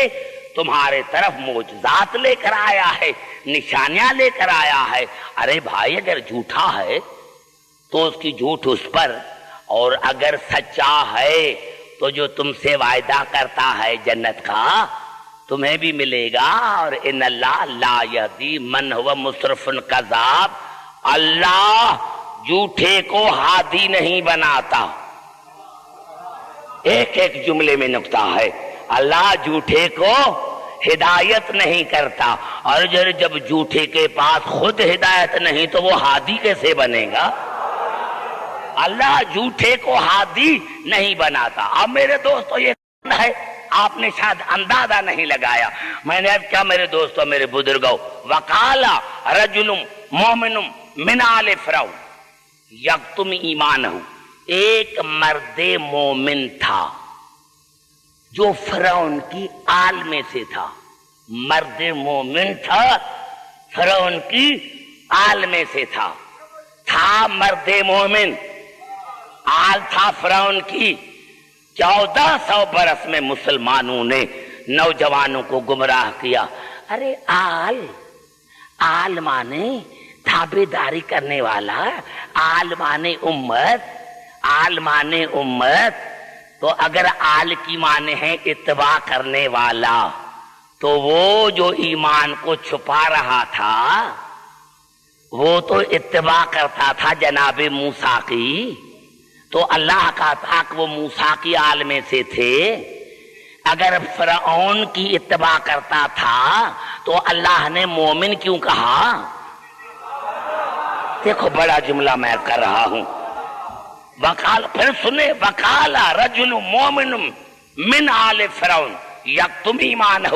Speaker 1: تمہارے طرف معجزات لے کر آیا ہے، نشانیاں لے کر آیا ہے۔ ارے بھائی اگر جھوٹا ہے تو اس کی جھوٹ اس پر، اور اگر سچا ہے تو جو تم سے وعدہ کرتا ہے جنت کا تمہیں بھی ملے گا۔ اور ان اللہ لا یہدی من هو مسرف کذاب، اللہ جھوٹے کو ہادی نہیں بناتا۔ ایک ایک جملے میں نکتہ ہے، اللہ جھوٹے کو ہدایت نہیں کرتا، اور جب جھوٹے کے پاس خود ہدایت نہیں تو وہ ہادی کیسے بنے گا؟ اللہ جھوٹے کو ہادی نہیں بناتا۔ اب میرے دوستو یہ ہے، آپ نے شاید اندازہ نہیں لگایا میں نے اب کیا میرے دوستو میرے بزرگوں، وقال رجل مومن من آل فرعون یکتم ایمانہ، ایک مرد مومن تھا جو فرعون کی آل میں سے تھا، مرد مومن تھا فرعون کی آل میں سے تھا مرد مومن، آل تھا فرعون کی۔ 1400 برس میں مسلمانوں نے نوجوانوں کو گمراہ کیا۔ ارے آل مانے تابع داری کرنے والا، آل مانے امت، تو اگر آل کی معنی ہے اتباع کرنے والا تو وہ جو ایمان کو چھپا رہا تھا وہ تو اتباع کرتا تھا جناب موسیٰ کی، تو اللہ کا تھا کہ وہ موسیٰ کی آل میں سے تھے۔ اگر فرعون کی اتباع کرتا تھا تو اللہ نے مومن کیوں کہا؟ دیکھو بڑا جملہ میں کر رہا ہوں، وقال، پھر سنے، وقال رجل مومن من آل فرعون یکتم ایمانہ،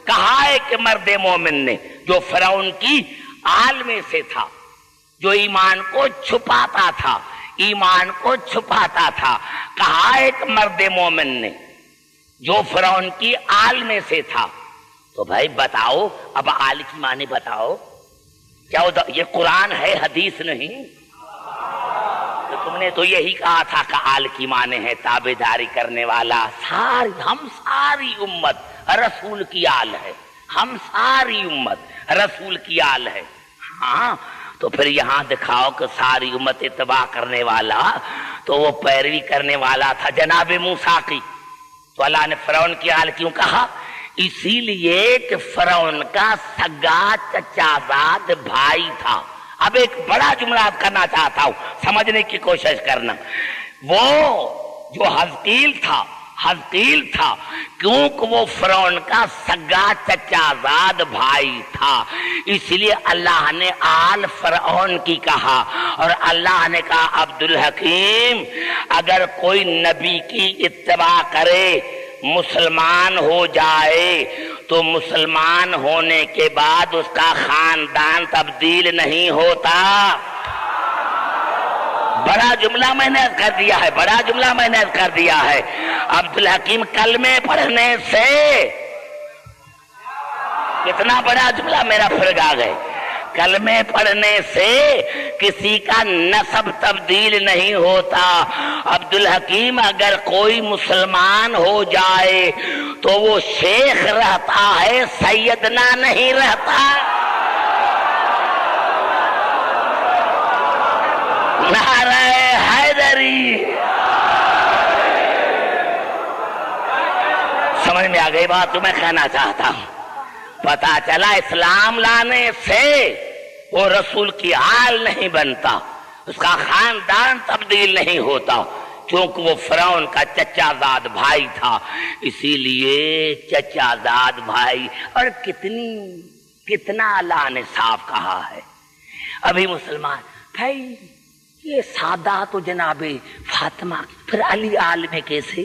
Speaker 1: کہا ہے کہ مرد مومن نے جو فرعون کی آل میں سے تھا، جو ایمان کو چھپاتا تھا، ایمان کو چھپاتا تھا، کہا ایک مرد مومن نے جو فرعون کی آل میں سے تھا۔ تو بھائی بتاؤ، اب آل کی معنی بتاؤ، کیا یہ قرآن ہے حدیث نہیں؟ تو تم نے تو یہی کہا تھا کہ آل کی معنی ہے تابعداری کرنے والا، ہم ساری امت رسول کی آل ہے، ہم ساری امت رسول کی آل ہے۔ ہاں تو پھر یہاں دکھاؤ کہ ساری امت اتباع کرنے والا، تو وہ پیروی کرنے والا تھا جناب موسیٰ کی، تو اللہ نے فرعون کی آل کیوں کہا؟ اسی لیے کہ فرعون کا سگا چچا زاد بھائی تھا۔ اب ایک بڑا جملہ کرنا چاہتا ہوں، سمجھنے کی کوشش کرنا۔ وہ جو حزقیل تھا کیونکہ وہ فرعون کا سگا چچا زاد بھائی تھا، اس لیے اللہ نے آل فرعون کی کہا۔ اور اللہ نے کہا عبدالحکیم، اگر کوئی نبی کی اتباع کرے، مسلمان ہو جائے، تو مسلمان ہونے کے بعد اس کا خاندان تبدیل نہیں ہوتا۔ بڑا جملہ میں نے کر دیا ہے، بڑا جملہ میں نے کر دیا ہے۔ عبدالحکیم کلمے پڑھنے سے، کتنا بڑا جملہ میرا پھر آ گئے، کلمے پڑھنے سے کسی کا نسب تبدیل نہیں ہوتا۔ عبدالحکیم اگر کوئی مسلمان ہو جائے تو وہ شیخ رہتا ہے، سیدنا نہیں رہتا۔ نعرہ حیدری، سمجھ میں آ گئی بات؟ تو میں کہنا چاہتا ہوں، پتا چلا اسلام لانے سے وہ رسول کی آل نہیں بنتا، اس کا خاندان تبدیل نہیں ہوتا، کیونکہ وہ فرعون کا چچا زاد بھائی تھا۔ اسی لیے چچا زاد بھائی، اور کتنا اللہ نے صاف کہا ہے۔ ابھی مسلمان بھائی یہ سادہ تو جناب فاطمہ، پھر علی آل میں کیسے؟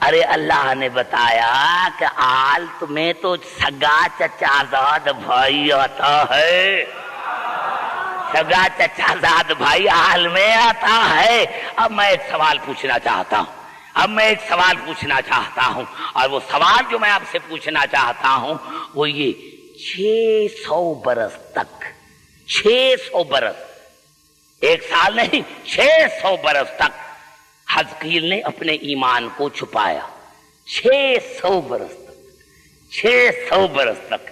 Speaker 1: ارے اللہ نے بتایا کہ آل تمہیں تو سگا چچا زاد بھائی آتا ہے، سگا چچا زاد بھائی آل میں آتا ہے۔ اب میں ایک سوال پوچھنا چاہتا ہوں، اور وہ سوال جو میں آپ سے پوچھنا چاہتا ہوں وہ یہ، 600 برس تک، 600 برس، ایک سال نہیں، 600 برس تک حزقیل نے اپنے ایمان کو چھپایا، 600 برس تک، 600 برس تک۔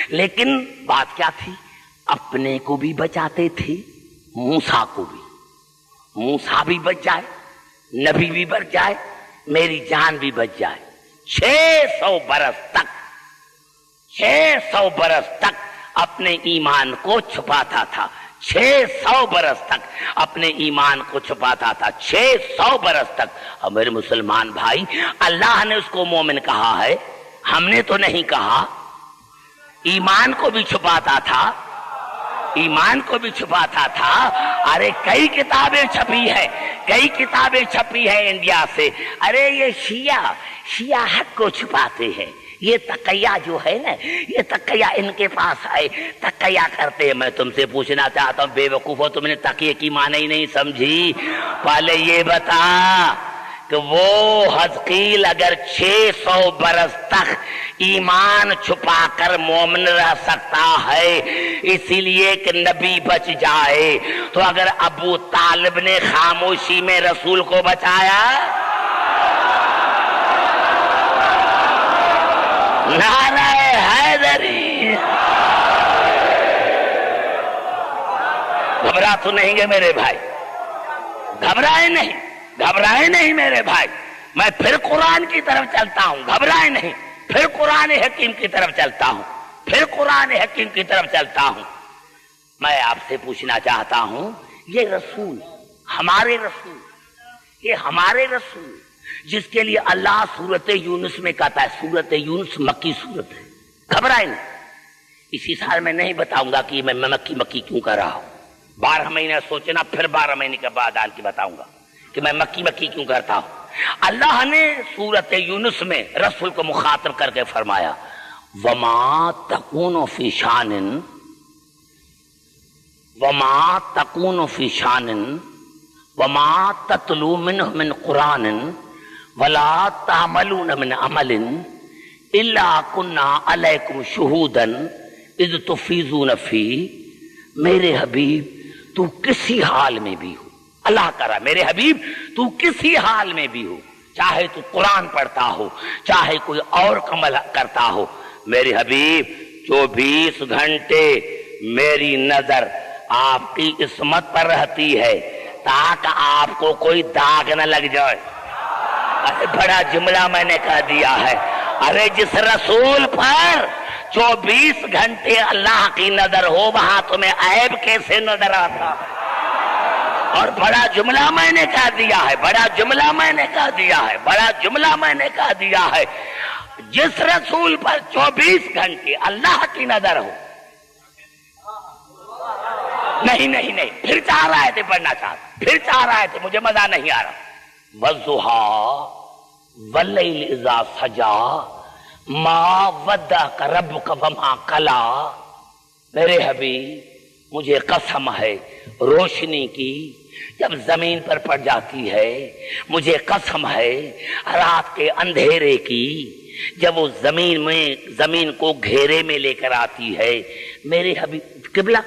Speaker 1: لیکن بات کیا تھی؟ اپنے کو بھی بچاتے تھے، موسیٰ کو بھی، موسیٰ بھی بچ جائے، نبی بھی بچ جائے، میری جان بھی بچ جائے۔ 600 برس تک، 600 برس تک اپنے ایمان کو چھپاتا تھا، 600 برس تک اپنے ایمان کو چھپاتا تھا، 600 برس تک۔ اور میرے مسلمان بھائی، اللہ نے اس کو مومن کہا ہے، ہم نے تو نہیں کہا۔ ایمان کو بھی چھپاتا تھا، ایمان کو بھی چھپاتا تھا۔ ارے کئی کتابیں چھپی ہے انڈیا سے۔ ارے یہ شیعہ حق کو چھپاتے ہیں، یہ تقیہ جو ہے نا، یہ تقیہ ان کے پاس ہے، تقیہ کرتے ہیں۔ میں تم سے پوچھنا چاہتا ہوں، بے وقوفو، تم نے تقیہ کی معنی ہی نہیں سمجھی۔ پہلے یہ بتا کہ وہ حزقیل اگر 600 برس تک ایمان چھپا کر مومن رہ سکتا ہے، اسی لیے کہ نبی بچ جائے، تو اگر ابو طالب نے خاموشی میں رسول کو بچایا، نعرہ حیدری، گھبرا تو نہیں گے میرے بھائی؟ گھبرائے نہیں میرے بھائی، میں پھر قرآن کی طرف چلتا ہوں، گھبرائے نہیں۔ پھر قرآن حکیم کی طرف چلتا ہوں، پھر قرآن حکیم کی طرف چلتا ہوں۔ میں آپ سے پوچھنا چاہتا ہوں، یہ رسول، ہمارے رسول، یہ ہمارے رسول جس کے لیے اللہ سورت یونس میں کہتا ہے، سورت یونس مکی سورت ہے، گھبرائے نہیں۔ اسی سال میں نہیں بتاؤں گا کہ میں مکی کیوں کر رہا ہوں، 12 مہینے سوچنا، پھر 12 مہینے کے بعد آن کے بتاؤں گا کہ میں مکی کیوں کرتا ہوں۔ اللہ نے سورت یونس میں رسول کو مخاطب کر کے فرمایا، وما تکون فی شان، وما تکون فی شان وما تتلو منہ من قرآن ولا تعملون من عمل الا کنا علیکم شہودا اذ تفیضون فیہ۔ میرے حبیب تو کسی حال میں بھی ہو، اللہ کہہ رہا میرے حبیب تو کسی حال میں بھی ہو، چاہے تو قرآن پڑھتا ہو، چاہے کوئی اور عمل کرتا ہو، میرے حبیب 24 گھنٹے میری نظر آپ کی عصمت پر رہتی ہے تاکہ آپ کو کوئی داغ نہ لگ جائے۔ ارے بڑا جملہ میں نے کہہ دیا ہے، ارے جس رسول پر 24 گھنٹے اللہ کی نظر ہو وہاں تمہیں عیب کیسے نظر آتا؟ اور بڑا جملہ میں نے کہہ دیا ہے، بڑا جملہ میں نے کہہ دیا ہے، بڑا جملہ میں نے کہہ دیا ہے، جس رسول پر 24 گھنٹے اللہ کی نظر ہو۔ نہیں، پھر 4 آیتیں پڑھنا چاہتا، پھر 4 آیتیں، مجھے مزہ نہیں آ رہا۔ وَالضُّحَىٰ وَاللَّيْلِ إِذَا سَجَىٰ مَا وَدَّعَكَ رَبُّكَ وَمَا قَلَىٰ۔ میرے حبیب مجھے قسم ہے روشنی کی جب زمین پر پڑ جاتی ہے، مجھے قسم ہے رات کے اندھیرے کی جب وہ زمین کو گھیرے میں لے کر آتی ہے۔ میرے حبیب قبلہ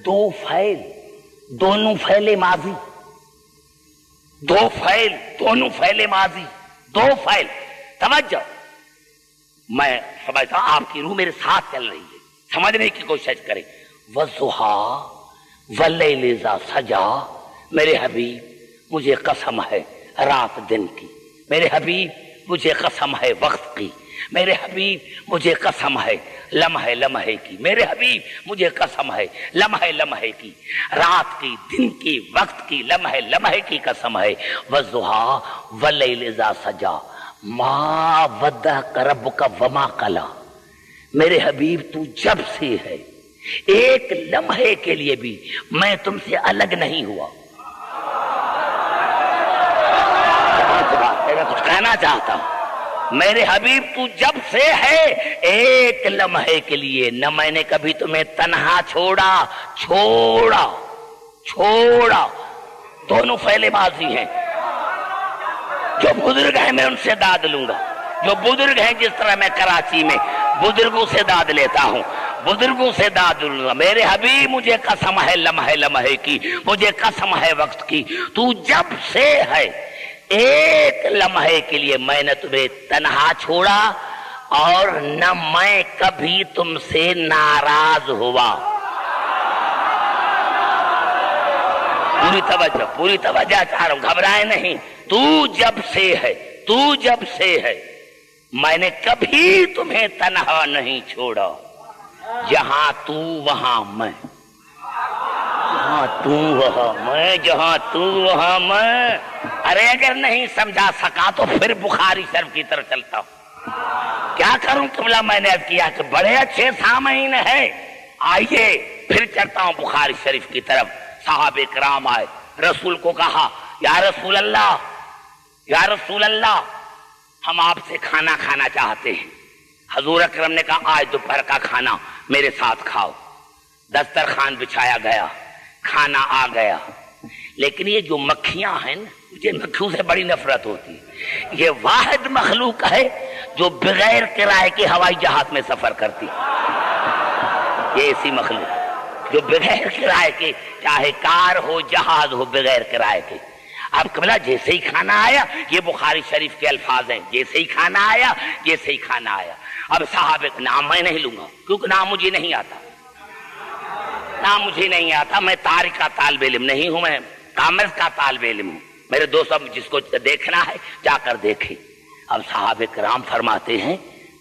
Speaker 1: 2 فعل، دونوں فعل ماضی، 2 فعل، دونوں فعل ماضی، 2 فعل۔ توجہ، میں سمجھتا ہوں آپ کی روح میرے ساتھ چل رہی ہے، سمجھنے کی کوشش کریں۔ وَالضُّحَىٰ وَاللَّيْلِ إِذَا سَجَىٰ، میرے حبیب مجھے قسم ہے رات دن کی، میرے حبیب مجھے قسم ہے وقت کی، میرے حبیب مجھے قسم ہے لمحے لمحے کی، میرے حبیب مجھے قسم ہے لمحے لمحے کی، رات کی، دن کی، وقت کی، لمحے لمحے کی قسم ہے۔ وَالضُّحَىٰ وَاللَّيْلِ إِذَا سَجَىٰ مَا وَدَّعَكَ رَبُّكَ وَمَا قَلَىٰ۔ میرے حبیب تو جب سے ہے ایک لمحے کے لیے بھی میں تم سے الگ نہیں ہوا۔ میں کچھ کہنا چاہتا ہوں، میرے حبیب تو جب سے ہے ایک لمحے کے لیے نہ میں نے کبھی تمہیں تنہا چھوڑا، دونوں فعل ماضی ہیں۔ جو بزرگ ہیں میں ان سے داد لوں گا، جو بزرگ ہیں جس طرح میں کراچی میں بزرگوں سے داد لیتا ہوں، بزرگوں سے داد لوں گا۔ میرے حبیب مجھے قسم ہے لمحے لمحے کی، مجھے قسم ہے وقت کی، تو جب سے ہے ایک لمحے کے لیے میں نے تمہیں تنہا چھوڑا اور نہ میں کبھی تم سے ناراض ہوا۔ پوری توجہ چاہ رہا ہوں، گھبرائے نہیں۔ تو جب سے ہے میں نے کبھی تمہیں تنہا نہیں چھوڑا، جہاں تو وہاں میں، جہاں تو وہاں میں، جہاں تو وہاں میں۔ ارے اگر نہیں سمجھا سکا تو پھر بخاری شریف کی طرف چلتا ہوں۔ کیا کروں قبلہ، میں نے عرض کیا کہ بڑے اچھے سامعین ہیں، آئیے پھر چلتا ہوں بخاری شریف کی طرف۔ صحابہ کرام آئے، رسول کو کہا یا رسول اللہ، یا رسول اللہ ہم آپ سے کھانا کھانا چاہتے ہیں۔ حضور اکرم نے کہا آج دوپہر کا کھانا میرے ساتھ کھاؤ۔ دسترخوان بچھایا گیا، کھانا آ گیا، لیکن یہ جو مکھیاں ہیں مجھے مکھیوں سے بڑی نفرت ہوتی ہے۔ یہ واحد مخلوق ہے جو بغیر کرائے کے ہوائی جہاز میں سفر کرتی، یہ ایسی مخلوق جو بغیر کرائے کے، چاہے کار ہو جہاز ہو، بغیر کرائے کے۔ اب قبلہ جیسے ہی کھانا آیا، یہ بخاری شریف کے الفاظ ہیں، جیسے ہی کھانا آیا، جیسے ہی کھانا آیا۔ اب صحابہ نام میں نہیں لوں گا کیونکہ نام مجھے نہیں آتا، نام مجھے نہیں آتا، میں تاریخ کا طالب علم نہیں ہوں، میں کامرس کا طالب علم ہوں۔ میرے دوست جس کو دیکھنا ہے جا کر دیکھیں۔ اب صحابہ کرام فرماتے ہیں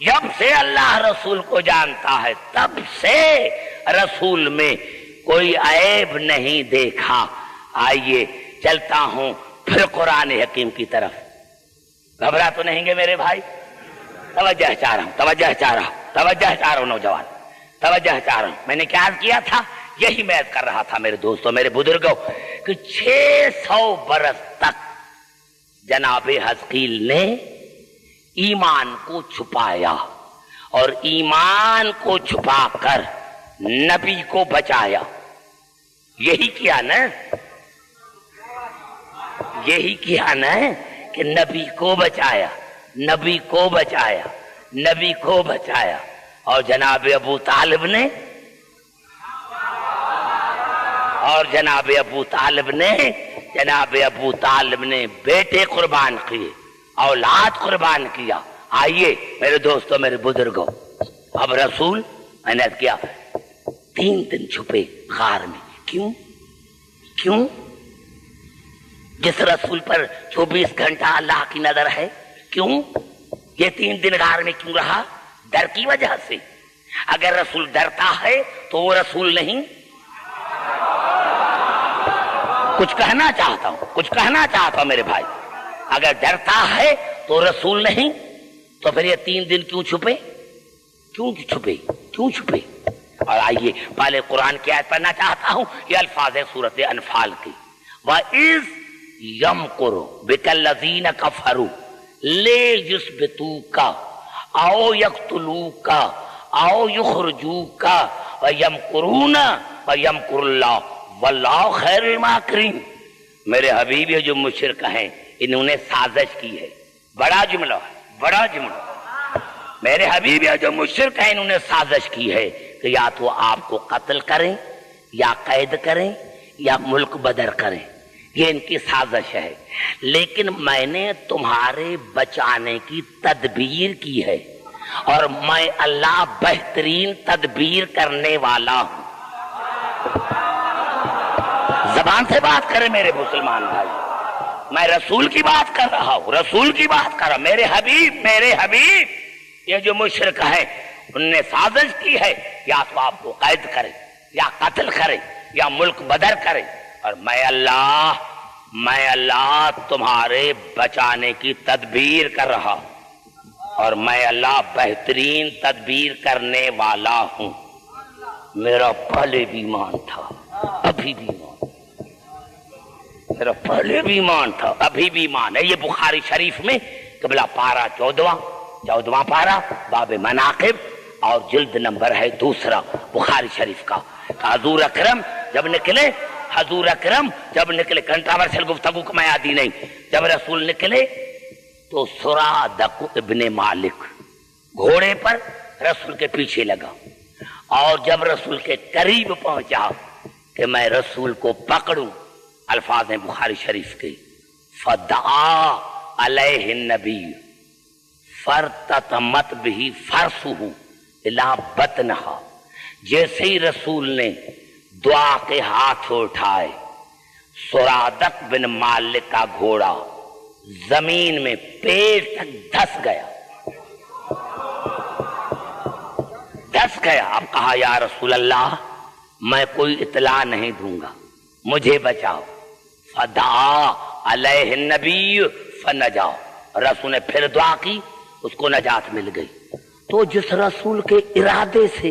Speaker 1: جب سے اللہ رسول کو جانتا ہے تب سے رسول میں کوئی عیب نہیں دیکھا۔ آئیے چلتا ہوں پھر قرآن حکیم کی طرف۔ گھبرا تو نہیں گے میرے بھائی؟ توجہ چاہ رہا ہوں، توجہ چاہ رہا ہوں نوجوان، توجہ چاہ رہا ہوں۔ میں نے کیا عرض کیا تھا؟ یہی میں عرض کر رہا تھا میرے دوستوں، میرے بزرگوں، کہ 600 برس تک جناب حزقیل نے ایمان کو چھپایا، اور ایمان کو چھپا کر نبی کو بچایا۔ یہی کیا نا، یہی کیا نا کہ نبی کو بچایا، نبی کو بچایا، نبی کو بچایا۔ اور جناب ابو طالب نے، اور جناب ابو طالب نے بیٹے قربان کیے، اولاد قربان کیا۔ آئیے میرے دوستوں، میرے بزرگوں، اب رسول میں نے کیا 3 دن چھپے غار میں۔ کیوں؟ جس رسول پر 24 گھنٹہ اللہ کی نظر ہے، کیوں یہ 3 دن غار میں کیوں رہا؟ ڈر کی وجہ سے۔ اگر رسول ڈرتا ہے تو وہ رسول نہیں۔ کچھ کہنا چاہتا ہوں میرے بھائی، اگر ڈرتا ہے تو رسول نہیں، تو پھر یہ 3 دن کیوں چھپے؟ کیوں چھپے؟ اور آئیے پہلے قرآن کی آیت پڑھنا چاہتا ہوں، یہ الفاظ ہے سورۃ انفال کی۔ وَإِذْ يَمْكُرُ بِكَ الَّذِينَ كَفَرُوا لِيُثْبِتُوكَ أَوْ يَقْتُلُوكَ أَوْ يُخْرِجُوكَ وَيَمْكُرُونَ وَيَمْكُرُ اللَّهُ وَاللَّهُ خَيْرُ الْمَاكِرِينَ۔ میرے حبیب یہ جو مشرک ہیں انہوں نے سازش کی ہے۔ بڑا جملہ ہے، بڑا جملہ۔ میرے حبیب یہ جو مشرک ہیں انہوں نے سازش کی ہے کہ یا تو آپ کو قتل کریں، یا قید کریں، یا ملک بدر کریں۔ یہ ان کی سازش ہے، لیکن میں نے تمہارے بچانے کی تدبیر کی ہے، اور میں اللہ بہترین تدبیر کرنے والا ہوں۔ زبان سے بات کرے میرے مسلمان بھائی، میں رسول کی بات کر رہا ہوں، رسول کی بات کر رہا ہوں۔ میرے حبیب یہ جو مشرک ہے ان نے سازش کی ہے، یا تو آپ کو قید کرے، یا قتل کرے، یا ملک بدر کرے، اور میں اللہ تمہارے بچانے کی تدبیر کر رہا ہوں، اور میں اللہ بہترین تدبیر کرنے والا ہوں۔ میرا پہلے بھی ایمان تھا، ابھی بھی ایمان، میرا پہلے بھی ایمان تھا، ابھی بھی ایمان ہے۔ یہ بخاری شریف میں قبلہ پارہ 14واں پارہ باب مناقب، اور جلد نمبر ہے 2 بخاری شریف کا۔ حضور اکرم جب نکلے کنٹراورشل گفتگو کو میں عادی نہیں، جب رسول نکلے تو سرادق ابن مالک گھوڑے پر رسول کے پیچھے لگا، اور جب رسول کے قریب پہنچا کہ میں رسول کو پکڑوں، الفاظ ہیں بخاری شریف کے، فدعا علیہ النبی فرتتمت بھی فرسہ الا بطنہا۔ جیسے ہی رسول نے دعا کے ہاتھ اٹھائے، سرادق بن مالک کا گھوڑا زمین میں پیٹ تک دھس گیا۔ اب کہا یا رسول اللہ میں کوئی اطلاع نہیں دوں گا، مجھے بچاؤ۔ فدعا علیہ النبی فنجا، رسول نے پھر دعا کی، اس کو نجات مل گئی۔ تو جس رسول کے ارادے سے،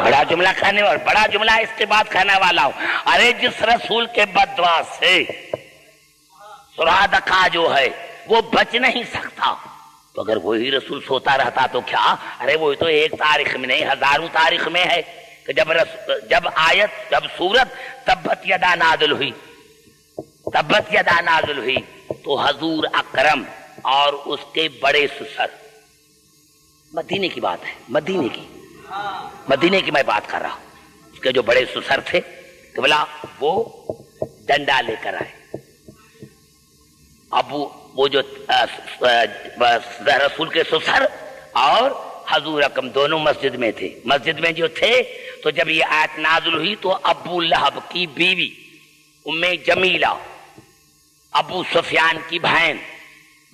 Speaker 1: بڑا جملہ کہنے والا، بڑا جملہ اس کے بعد کہنے والا ہوں، ارے جس رسول کے بد دعا سے سرادقہ جو ہے وہ بچ نہیں سکتا، تو اگر وہی رسول سوتا رہتا تو کیا؟ ارے وہ تو ایک تاریخ میں نہیں، ہزاروں تاریخ میں ہے کہ جب سورت تبت یدا نازل ہوئی تو حضور اکرم اور اس کے بڑے سسر، مدینے کی بات ہے، مدینے کی میں بات کر رہا ہوں، اس کے جو بڑے سسر تھے قبلہ وہ ڈنڈا لے کر آئے۔ اب وہ جو رسول کے سسر اور حضور اکرم دونوں مسجد میں تھے، مسجد میں جو تھے تو جب یہ آیت نازل ہوئی تو ابو لہب کی بیوی ام جمیلہ، ابو سفیان کی بہن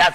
Speaker 1: 10,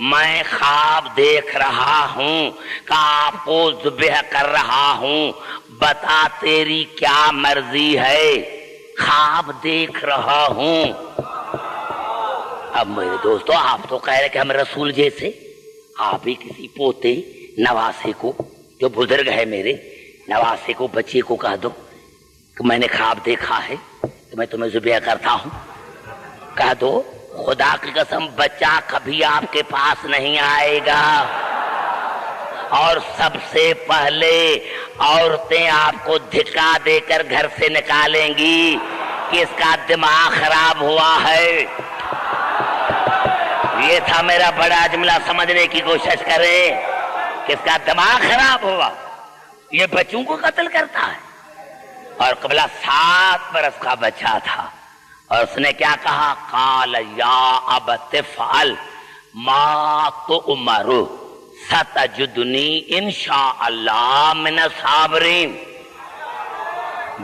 Speaker 1: میں خواب دیکھ رہا ہوں کہ آپ کو ذبح کر رہا ہوں، بتا تیری کیا مرضی ہے؟ خواب دیکھ رہا ہوں۔ اب میرے دوستو، آپ تو کہہ رہے کہ ہم رسول جیسے، آپ ہی کسی پوتے نواسے کو، جو بزرگ ہے میرے نواسے کو، بچے کو کہہ دو کہ میں نے خواب دیکھا ہے کہ میں تمہیں ذبح کرتا ہوں، کہہ دو خدا کی قسم بچہ کبھی آپ کے پاس نہیں آئے گا، اور سب سے پہلے عورتیں آپ کو دھکا دے کر گھر سے نکالیں گی کہ اس کا دماغ خراب ہوا ہے۔ یہ تھا میرا بڑا جملہ، سمجھنے کی کوشش کریں کہ اس کا دماغ خراب ہوا، یہ بچوں کو قتل کرتا ہے۔ اور قبلہ 7 برس کا بچہ تھا، اور اس نے کیا کہا؟ قال یا ابت افعل ما تؤمر ستجدنی انشاء اللہ من الصابرین۔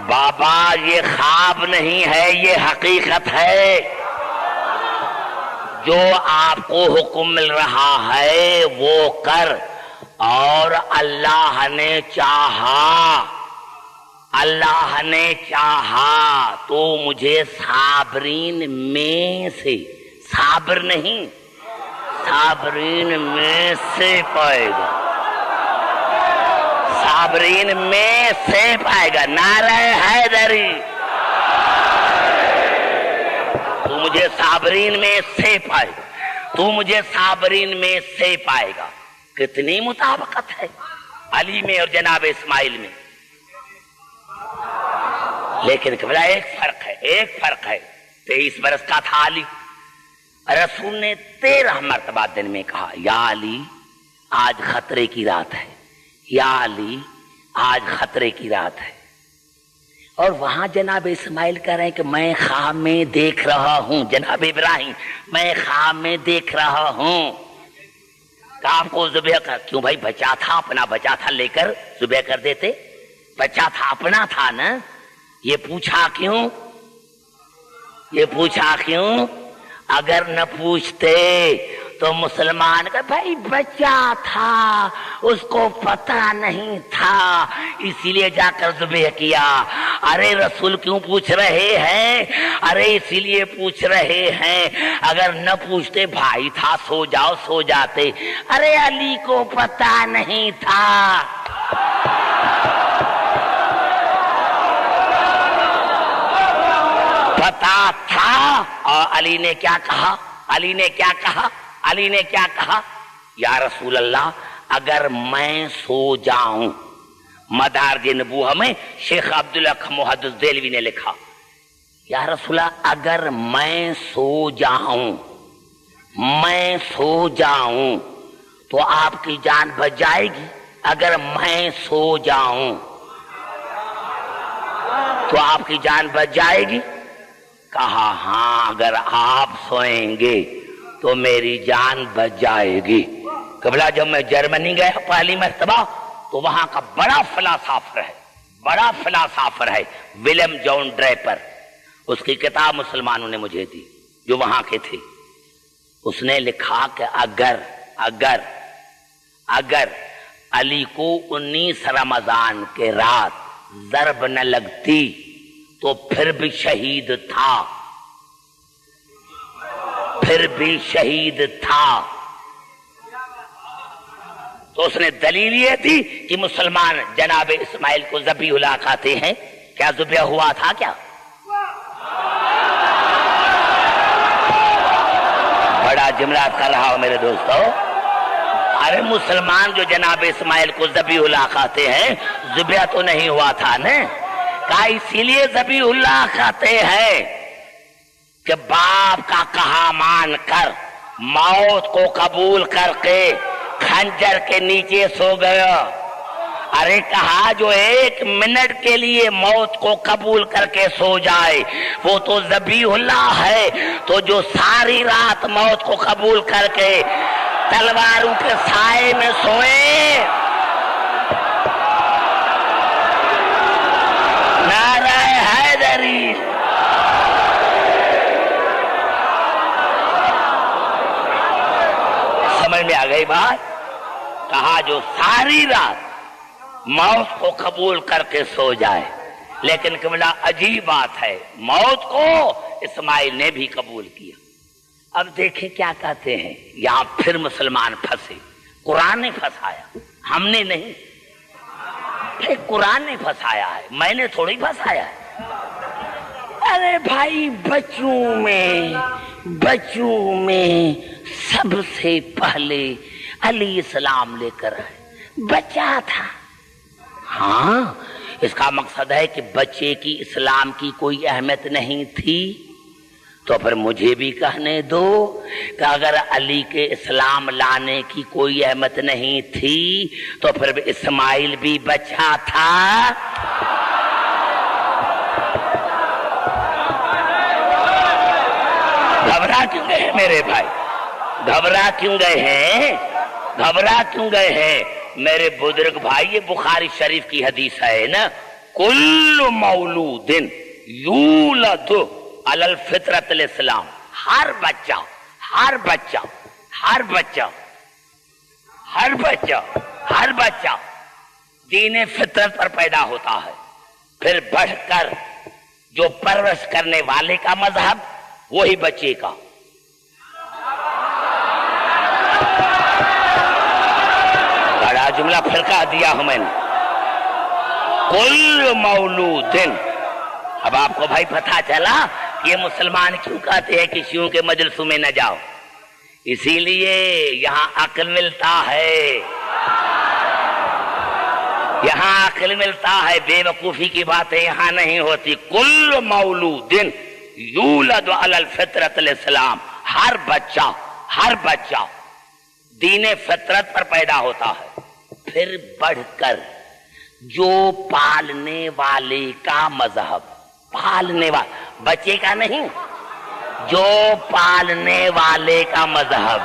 Speaker 1: بابا یہ خواب نہیں ہے، یہ حقیقت ہے۔ جو آپ کو حکم مل رہا ہے وہ کر، اور اللہ نے چاہا، اللہ نے چاہا تو مجھے صابرین میں سے، صابر نہیں صابرین میں سے پائے گا، صابرین میں سے پائے گا۔ نعرہ حیدری، تو مجھے صابرین میں سے پائے گا، تو مجھے صابرین میں سے پائے گا۔ کتنی مطابقت ہے علی میں اور جناب اسماعیل میں، لیکن قبلہ ایک فرق ہے۔ 23 برس کا تھا علی، رسول نے 13 مرتبہ دن میں کہا یا علی آج خطرے کی رات ہے، یا علی آج خطرے کی رات ہے۔ اور وہاں جناب اسماعیل کہہ رہے ہیں کہ میں خواب میں دیکھ رہا ہوں، جناب ابراہیم میں خواب میں دیکھ رہا ہوں کہ آپ کو ذبح کر۔ کیوں بھائی؟ بچہ تھا، اپنا بچہ تھا، لے کر ذبح کر دیتے، بچہ تھا، اپنا تھا نا۔ یہ پوچھا کیوں؟ یہ پوچھا کیوں؟ اگر نہ پوچھتے تو مسلمان کا بھائی بچہ تھا، اس کو پتہ نہیں تھا، اسی لیے جا کر ذبح کیا۔ ارے رسول کیوں پوچھ رہے ہیں؟ ارے اسی لیے پوچھ رہے ہیں، اگر نہ پوچھتے بھائی تھا، سو جاؤ، سو جاتے۔ ارے علی کو پتہ نہیں تھا۔ پتہ تھا، اور علی نے کیا کہا؟ علی نے کیا کہا؟ علی نے کیا کہا؟ یا رسول اللہ اگر میں سو جاؤں، مدارج نبوہ میں شیخ عبدالحق محدث دہلوی نے لکھا، یا رسول اللہ اگر میں سو جاؤں، میں سو جاؤں تو آپ کی جان بچ جائے گی؟ اگر میں سو جاؤں تو آپ کی جان بچ جائے گی؟ کہا ہاں اگر آپ سوئیں گے تو میری جان بچ جائے گی۔ قبلہ جب میں جرمنی گیا پہلی مرتبہ تو وہاں کا بڑا فلاسفر ہے ولیم جان ڈریپر، اس کی کتاب مسلمانوں نے مجھے دی جو وہاں کے تھے۔ اس نے لکھا کہ اگر علی کو 19 رمضان کے رات ضرب نہ لگتی تو پھر بھی شہید تھا، پھر بھی شہید تھا۔ تو اس نے دلیل یہ تھی کہ مسلمان جناب اسماعیل کو ذبیح اللہ کہتے ہیں، کیا ذبح ہوا تھا کیا؟ بڑا جملہ کر رہا ہوں میرے دوستو۔ ارے مسلمان جو جناب اسماعیل کو ذبیح اللہ کہتے ہیں، ذبح تو نہیں ہوا تھا نا؟ کہا اسی لیے ذبیح اللہ کہتے ہیں کہ باپ کا کہا مان کر، موت کو قبول کر کے خنجر کے نیچے سو گیا۔ ارے کہا جو 1 منٹ کے لیے موت کو قبول کر کے سو جائے وہ تو ذبیح اللہ ہے، تو جو ساری رات موت کو قبول کر کے تلواروں کے سائے میں سوئے، نعرہ حیدری۔ گئی بات؟ کہا جو ساری رات موت کو قبول کر کے سو جائے، لیکن قبلہ عجیب بات ہے، موت کو اسماعیل نے بھی قبول کیا۔ اب دیکھیں کیا کہتے ہیں، یہاں پھر مسلمان پھنسے۔ قرآن نے پھنسایا، ہم نے نہیں، پھر قرآن نے پھنسایا ہے، میں نے تھوڑی پھنسایا ہے۔ ارے بھائی بچوں میں سب سے پہلے علی اسلام لے کر آئے، بچہ تھا۔ ہاں، اس کا مقصد ہے کہ بچے کی اسلام کی کوئی اہمیت نہیں تھی، تو پھر مجھے بھی کہنے دو کہ اگر علی کے اسلام لانے کی کوئی اہمیت نہیں تھی تو پھر اسماعیل بھی بچہ تھا۔ گھبرا کیوں گئے ہیں میرے بھائی؟ گھبرا کیوں گئے ہیں میرے بزرگ بھائی؟ یہ بخاری شریف کی حدیث ہے نا، کل مولود یولد علی الفطرۃ الاسلام، ہر بچہ دین فطرت پر پیدا ہوتا ہے، پھر بڑھ کر جو پرورش کرنے والے کا مذہب وہی بچے کا۔ بڑا جملہ پھر کہہ دیا ہوں میں نے، کل مولود۔ اب آپ کو بھائی پتہ چلا یہ مسلمان کیوں کہتے ہیں کہ شیعوں کے مجلسوں میں نہ جاؤ؟ اسی لیے یہاں عقل ملتا ہے، بے وقوفی کی باتیں یہاں نہیں ہوتی۔ کل مولود یولد علی الفطرۃ الاسلام، ہر بچہ دین فطرت پر پیدا ہوتا ہے، پھر بڑھ کر جو پالنے والے کا مذہب، بچے کا نہیں، جو پالنے والے کا مذہب،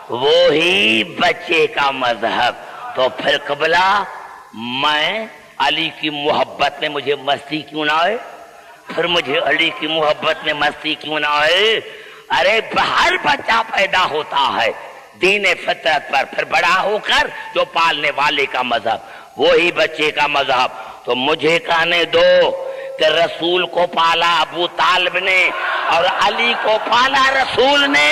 Speaker 1: وہی بچے کا مذہب۔ تو پھر قبلہ میں علی کی محبت میں مجھے مستی کیوں نہ آئے؟ ارے ہر بچہ پیدا ہوتا ہے دین فطرت پر، پھر بڑا ہو کر جو پالنے والے کا مذہب وہی بچے کا مذہب۔ تو مجھے کہنے دو کہ رسول کو پالا ابو طالب نے اور علی کو پالا رسول نے۔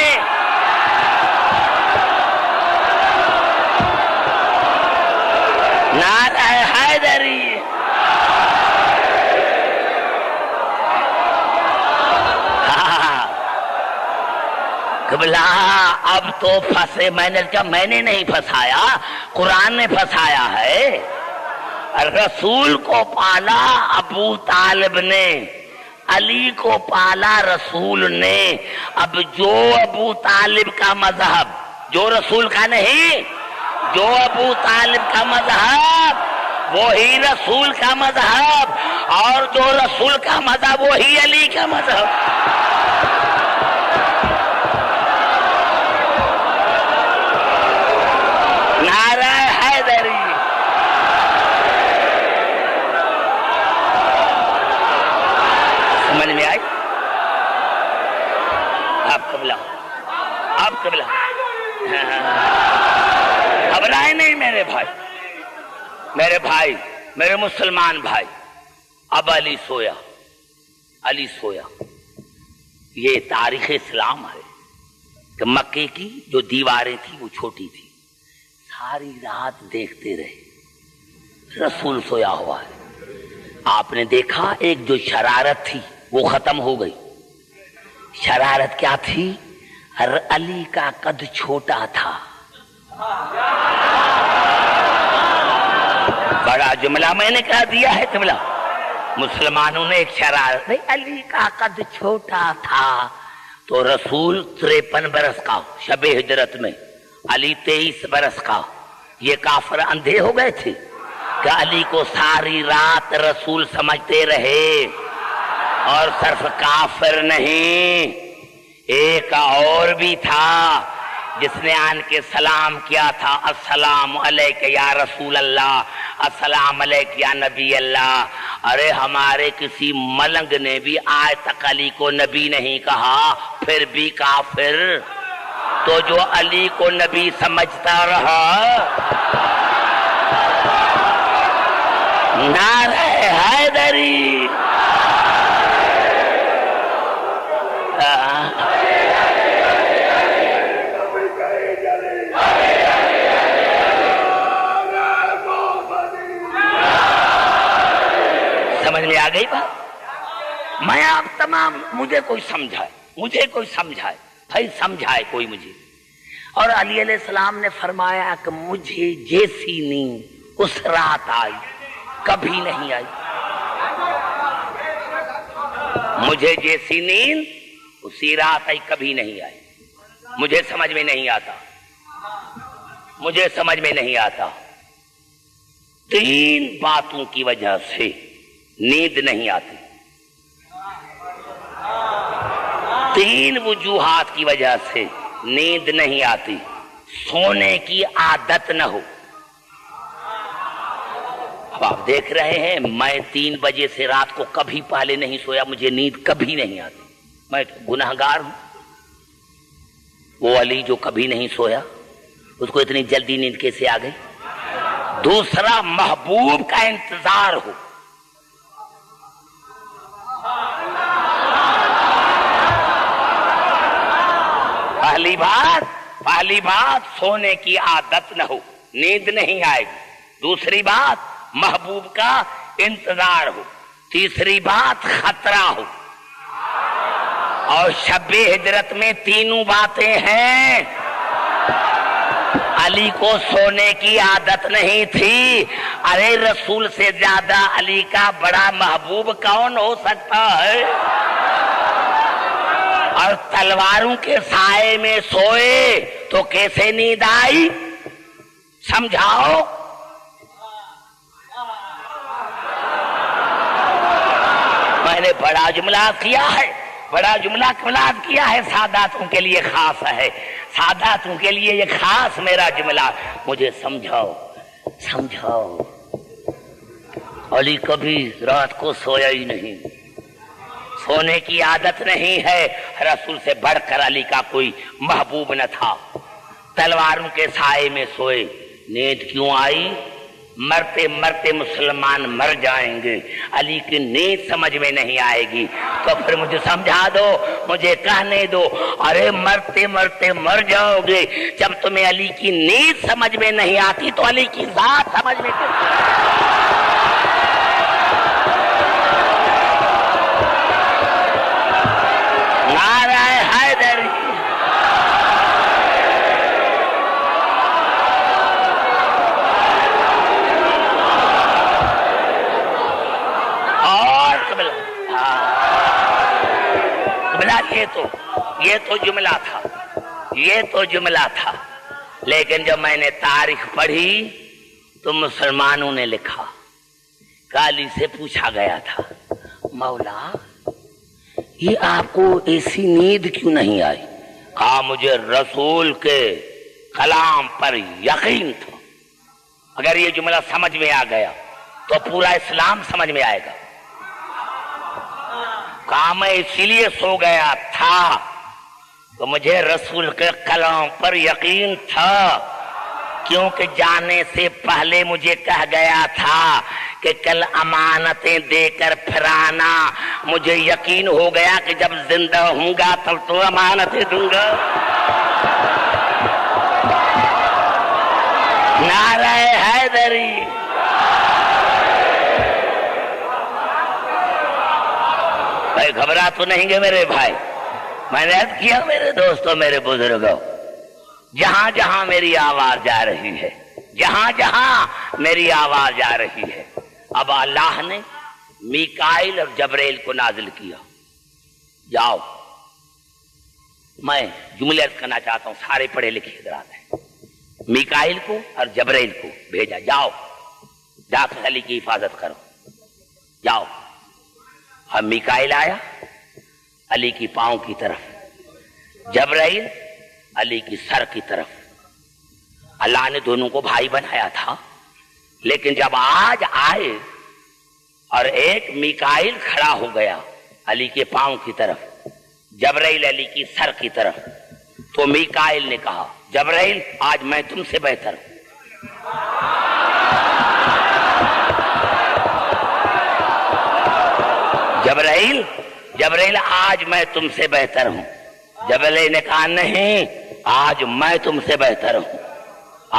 Speaker 1: نعرہ حیدری۔ قبلہ اب تو پھنسے، میں نے نہیں پھنسایا، قرآن نے پھنسایا ہے۔ رسول کو پالا ابو طالب نے، علی کو پالا رسول نے۔ اب جو ابو طالب کا مذہب، جو رسول کا نہیں، جو ابو طالب کا مذہب وہی رسول کا مذہب، اور جو رسول کا مذہب وہی علی کا مذہب۔ نعرہ حیدری۔ سمجھ میں آئی؟ آپ قبلہ گھبرائے نہیں میرے بھائی، میرے مسلمان بھائی۔ اب علی سویا، یہ تاریخ اسلام ہے کہ مکے کی جو دیواریں تھی وہ چھوٹی تھی، ساری رات دیکھتے رہے، رسول سویا ہوا ہے۔ آپ نے دیکھا ایک جو شرارت تھی وہ ختم ہو گئی۔ شرارت کیا تھی؟ علی کا قد چھوٹا تھا۔ بڑا جملہ میں نے کہہ دیا ہے قبلہ، مسلمانوں نے ایک شرارت، علی کا قد چھوٹا تھا تو رسول 53 برس کا شب ہجرت میں، علی 23 برس کا، یہ کافر اندھے ہو گئے تھے کہ علی کو ساری رات رسول سمجھتے رہے؟ اور صرف کافر نہیں، ایک اور بھی تھا، جس نے آن کے سلام کیا تھا السلام علیک یا رسول اللہ، السلام علیک یا نبی اللہ۔ ارے ہمارے کسی ملنگ نے بھی آج تک علی کو نبی نہیں کہا، پھر بھی کافر۔ تو جو علی کو نبی سمجھتا رہا، نعرہ حیدری، سمجھ میں آ گئی بات؟ میں آپ تمام، مجھے کوئی سمجھائے بھائی، سمجھائے کوئی مجھے۔ اور علی علیہ السلام نے فرمایا کہ مجھے جیسی نیند اس رات آئی کبھی نہیں آئی، مجھے جیسی نیند اسی رات آئی کبھی نہیں آئی۔ مجھے سمجھ میں نہیں آتا، تین باتوں کی وجہ سے نیند نہیں آتی، تین وجوہات کی وجہ سے نیند نہیں آتی۔ سونے کی عادت نہ ہو۔ اب آپ دیکھ رہے ہیں میں 3 بجے سے رات کو کبھی پہلے نہیں سویا، مجھے نیند کبھی نہیں آتی، میں گنہگار ہوں۔ وہ علی جو کبھی نہیں سویا، اس کو اتنی جلدی نیند کیسے آ گئی؟ دوسرا، محبوب کا انتظار ہو۔ پہلی بات سونے کی عادت نہ ہو، نیند نہیں آئے گی۔ دوسری بات محبوب کا انتظار ہو۔ تیسری بات خطرہ ہو۔ اور شب ہجرت میں تینوں باتیں ہیں۔ علی کو سونے کی عادت نہیں تھی۔ ارے رسول سے زیادہ علی کا بڑا محبوب کون ہو سکتا ہے؟ اور تلواروں کے سائے میں سوئے تو کیسے نیند آئی؟ سمجھاؤ۔ میں نے بڑا جملہ کیا ہے، ساداتوں کے لیے خاص ہے، ساداتوں کے لیے یہ خاص میرا جملہ۔ مجھے سمجھاؤ۔ علی کبھی رات کو سویا ہی نہیں، سونے کی عادت نہیں ہے۔ رسول سے بڑھ کر علی کا کوئی محبوب نہ تھا۔ تلواروں کے سائے میں سوئے، نیند کیوں آئی؟ مرتے مرتے مسلمان مر جائیں گے، علی کی نیند سمجھ میں نہیں آئے گی۔ تو پھر مجھے سمجھا دو، مجھے کہنے دو۔ ارے مرتے مرتے مر جاؤ گے، جب تمہیں علی کی نیند سمجھ میں نہیں آتی تو علی کی ذات سمجھ میں نعرہ حیدری۔ یہ تو جملہ تھا، لیکن جب میں نے تاریخ پڑھی تو مسلمانوں نے لکھا، علی سے پوچھا گیا تھا، مولا یہ آپ کو ایسی نیند کیوں نہیں آئی؟ کہا مجھے رسول کے کلام پر یقین تھا۔ اگر یہ جملہ سمجھ میں آ گیا تو پورا اسلام سمجھ میں آئے گا۔ کہا میں اسی لیے سو گیا تھا تو مجھے رسول کے کلام پر یقین تھا، کیونکہ جانے سے پہلے مجھے کہا گیا تھا کہ کل امانتیں دے کر پھرانا۔ مجھے یقین ہو گیا کہ جب زندہ ہوں گا تب تو امانتیں دوں گا۔ نعرہ حیدری۔ بھائی گھبرا تو نہیں گے میرے بھائی؟ میں نے عرض کیا میرے دوستوں، میرے بزرگوں، جہاں جہاں میری آواز جا رہی ہے، جہاں جہاں میری آواز جا رہی ہے، اب اللہ نے میکائیل اور جبرائیل کو نازل کیا۔ جاؤ، میں جملے عرض کرنا چاہتا ہوں، سارے پڑھے لکھے حضرات ہیں۔ میکائیل کو اور جبرائیل کو بھیجا، جاؤ جا کر علی کی حفاظت کرو، جاؤ۔ اب میکائیل آیا علی کی پاؤں کی طرف، جبرائیل علی کی سر کی طرف. اللہ نے دونوں کو بھائی بنایا تھا، لیکن جب آج آئے اور ایک میکائیل کھڑا ہو گیا علی کے پاؤں کی طرف، جبرائیل علی کی سر کی طرف، تو میکائیل نے کہا جبرائیل آج میں تم سے بہتر ہوں. جبرائیل آج میں تم سے بہتر ہوں. جبرائیل نے کہا نہیں، آج میں تم سے بہتر ہوں،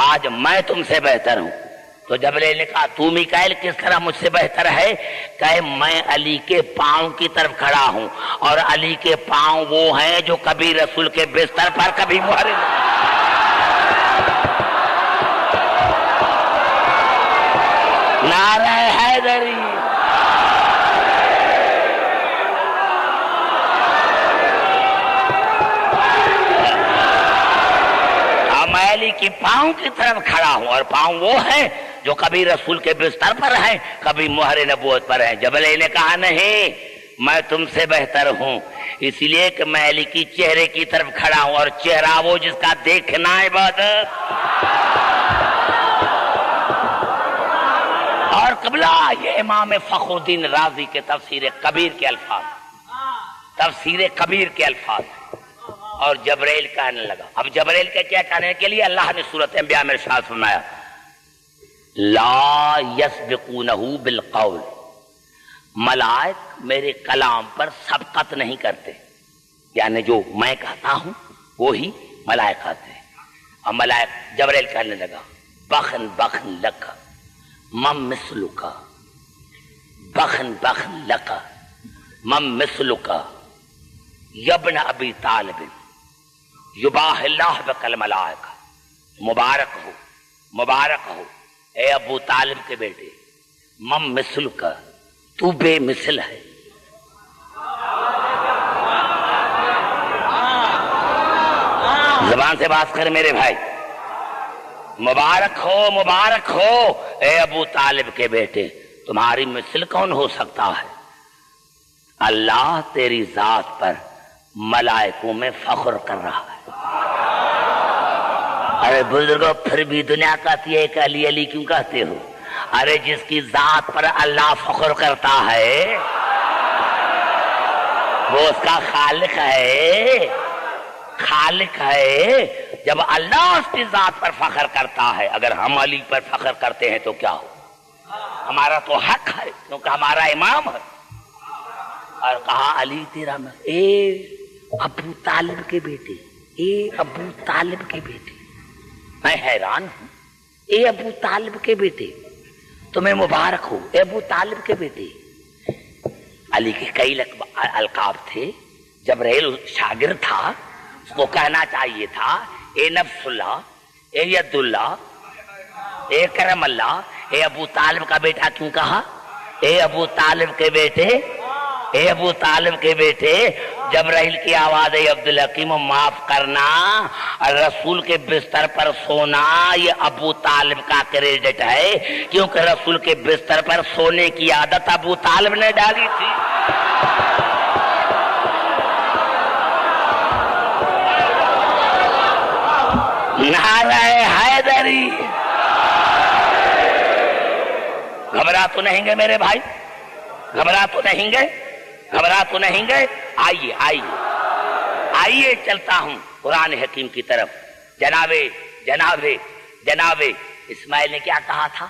Speaker 1: آج میں تم سے بہتر ہوں. تو جبرائیل نے کہا تو میکائیل کس طرح مجھ سے بہتر ہے؟ کہ میں علی کے پاؤں کی طرف کھڑا ہوں، اور علی کے پاؤں وہ ہیں جو کبھی رسول کے بستر پر کبھی مہر نہیں. نعرہ حیدری. میں علی کی پاؤں کی طرف کھڑا ہوں، اور پاؤں وہ ہیں جو کبھی رسول کے بستر پر ہیں کبھی مہر نبوت پر ہیں. جبرائیل نے کہا نہیں، میں تم سے بہتر ہوں، اس لیے کہ میں علی کی چہرے کی طرف کھڑا ہوں، اور چہرہ وہ جس کا دیکھنا عبادت. اور قبلہ یہ امام فخر الدین رازی کے تفسیر کبیر کے الفاظ، تفسیر کبیر کے الفاظ. اور جبرائیل کہنے لگا، اب جبرائیل کے کیا کہنے کے لیے اللہ نے سورۃ انبیاء میں ارشاد فرمایا لا یسبقونہ بالقول، ملائک میرے کلام پر سبقت نہیں کرتے، یعنی جو میں کہتا ہوں وہی ملائک آتے ہیں. اور ملائک جبرائیل کہنے لگا بخن بخن لک مم مثلک، بخن بخن لک مم مثلک یبن ابی طالب یباہ اللہ بک الملائکہ. مبارک ہو، مبارک ہو اے ابو طالب کے بیٹے، مم مثلک، تو بے مثل ہے. زبان سے بات کر میرے بھائی. مبارک ہو، مبارک ہو اے ابو طالب کے بیٹے، تمہاری مثل کون ہو سکتا ہے؟ اللہ تیری ذات پر ملائکوں میں فخر کر رہا ہے. ارے بزرگوں پھر بھی دنیا کہتی ہے کہ علی علی کیوں کہتے ہو؟ ارے جس کی ذات پر اللہ فخر کرتا ہے وہ اس کا خالق ہے، خالق ہے. جب اللہ اس کی ذات پر فخر کرتا ہے، اگر ہم علی پر فخر کرتے ہیں تو کیا ہو؟ ہمارا تو حق ہے کیونکہ ہمارا امام ہے. اور کہا علی تیرا میں اے ابو طالب کے بیٹے، اے ابو طالب کے بیٹے. میں حیران ہوں، اے ابو طالب کے بیٹے، تمہیں مبارک ہو اے ابو طالب کے بیٹے. علی کے کئی القاب تھے. جبرائیل شاگرد تھا، اس کو کہنا چاہیے تھا اے نفس اللہ، اے ید اللہ، اے کرم اللہ. اے ابو طالب کا بیٹا کیوں کہا؟ اے ابو طالب کے بیٹے، اے ابو طالب کے بیٹے. جبرائیل کی آواز ہے عبدالحکیم معاف کرنا، رسول کے بستر پر سونا یہ ابو طالب کا کریڈٹ ہے، کیونکہ رسول کے بستر پر سونے کی عادت ابو طالب نے ڈالی تھی. نعرہ حیدری. گھبرا تو نہیں گے میرے بھائی؟ گھبرا تو نہیں گے؟ گھبرا تو نہیں گئے؟ آئیے آئیے آئیے چلتا ہوں قرآن حکیم کی طرف. جناب اسماعیل نے کیا کہا تھا؟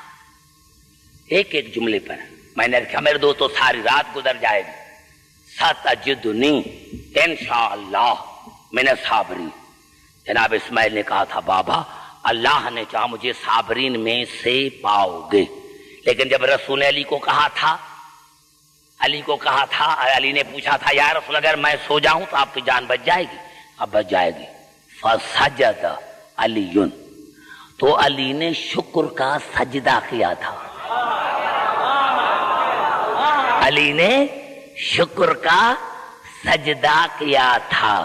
Speaker 1: ایک ایک جملے پر میں نے رکھا میرے دوستو ساری رات گزر جائے گی. ستجدنی انشاءاللہ من الصابرین. جناب اسماعیل نے کہا تھا بابا اللہ نے چاہا مجھے صابرین میں سے پاؤ گے. لیکن جب رسول نے علی کو کہا تھا، علی نے پوچھا تھا یا رسول اگر میں سو جاؤں تو آپ کی جان بچ جائے گی؟ اب بچ جائے گی. فسجد علی، تو علی نے شکر کا سجدہ کیا تھا. علی نے شکر کا سجدہ کیا تھا.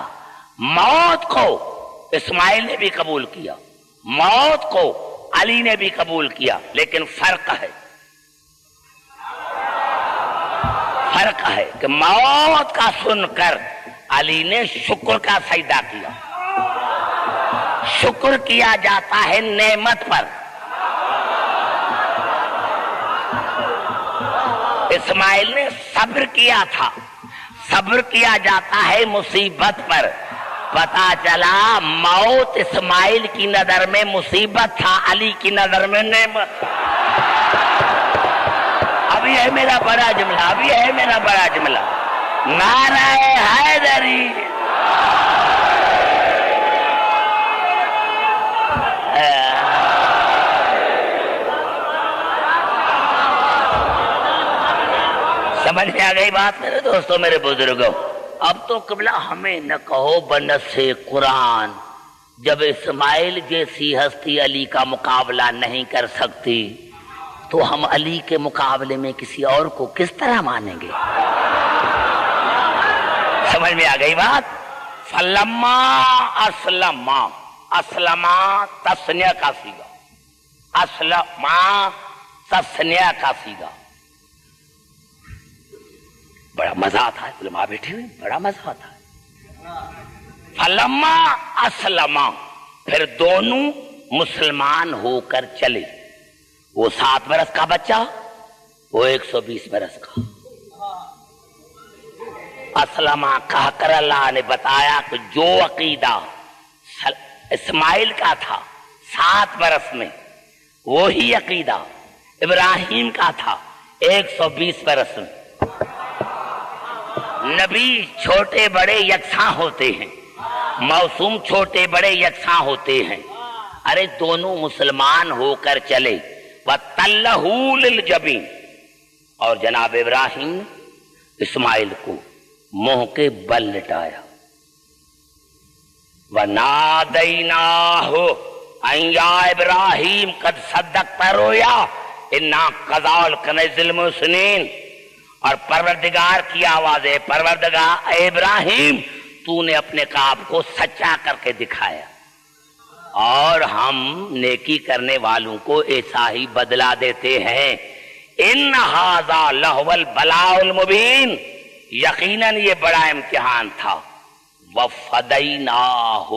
Speaker 1: موت کو اسماعیل نے بھی قبول کیا، موت کو علی نے بھی قبول کیا، لیکن فرق ہے کہ موت کا سن کر علی نے شکر کا سجدہ کیا. شکر کیا جاتا ہے نعمت پر، اسماعیل نے صبر کیا تھا، صبر کیا جاتا ہے مصیبت پر۔ پتا چلا موت اسماعیل کی نظر میں مصیبت تھا، علی کی نظر میں نعمت۔ ابھی ہے میرا بڑا جملہ، ابھی ہے میرا بڑا جملہ، نعرہ حیدری۔ سمجھ میں آ گئی بات میرے دوستوں، میرے بزرگوں؟ اب تو قبلہ ہمیں نہ کہو بنص قرآن، جب اسماعیل جیسی ہستی علی کا مقابلہ نہیں کر سکتی تو ہم علی کے مقابلے میں کسی اور کو کس طرح مانیں گے؟ سمجھ میں آ گئی بات؟ فلما اسلما، اسلما تسنیہ کا سیگا، اسلما تسنیہ کا سیگا۔ بڑا مزہ آتا ہے علماء بیٹھے ہوئے، بڑا مزہ آتا ہے۔ فلما اسلما، پھر دونوں مسلمان ہو کر چلے۔ وہ 7 برس کا بچہ، وہ 120 برس کا۔ اسلما کہہ کر اللہ نے بتایا کہ جو عقیدہ اسماعیل کا تھا 7 برس میں، وہی عقیدہ ابراہیم کا تھا 120 برس میں۔ نبی چھوٹے بڑے یکساں ہوتے ہیں، معصوم چھوٹے بڑے یکساں ہوتے ہیں۔ ارے دونوں مسلمان ہو کر چلے۔ وَتَلَّهُ لِلْجَبِينِ، اور جناب ابراہیم نے اسماعیل کو منہ کے بل لٹایا۔ وَنَادَيْنَاهُ أَن يَا إِبْرَاهِيمُ قَدْ صَدَّقْتَ الرُّؤْيَا إِنَّا كَذَلِكَ نَجْزِي الْمُحْسِنِينَ، اور پروردگار کی آواز ہے، پروردگار اے ابراہیم تو نے اپنے خواب کو سچا کر کے دکھایا، اور ہم نیکی کرنے والوں کو ایسا ہی بدلہ دیتے ہیں۔ ان ھذا لہو البلاء المبین، یقیناً یہ بڑا امتحان تھا۔ وفدیناہ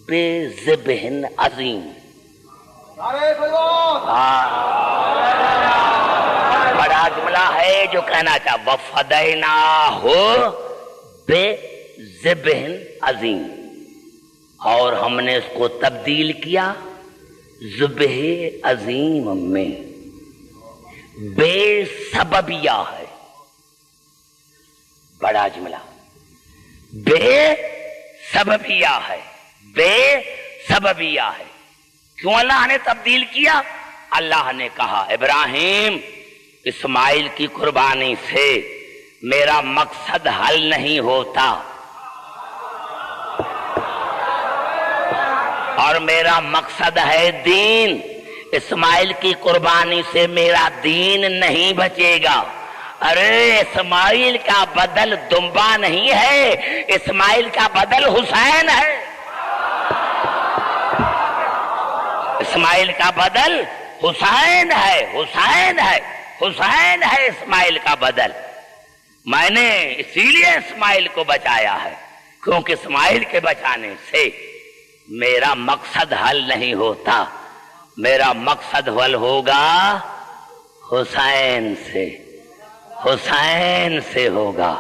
Speaker 1: بذبح عظیم، بڑا جملہ ہے جو کہنا چاہا، وفدیناہ بذبح عظیم، اور ہم نے اس کو تبدیل کیا ذبح عظیم میں۔ بے سببیہ ہے، بڑا جملہ، بے سببیہ ہے، بے سببیہ ہے۔ کیوں اللہ نے تبدیل کیا؟ اللہ نے کہا ابراہیم اسماعیل کی قربانی سے میرا مقصد حل نہیں ہوتا، اور میرا مقصد ہے دین۔ اسماعیل کی قربانی سے میرا دین نہیں بچے گا۔ ارے اسماعیل کا بدل دمبا نہیں ہے، اسماعیل کا بدل حسین ہے۔ اسماعیل کا بدل حسین ہے، حسین ہے، حسین ہے اسماعیل کا بدل۔ میں نے اسی لیے اسماعیل کو بچایا ہے، کیونکہ اسماعیل کے بچانے سے میرا مقصد حل نہیں ہوتا، میرا مقصد حل ہوگا حسین سے، حسین سے ہوگا،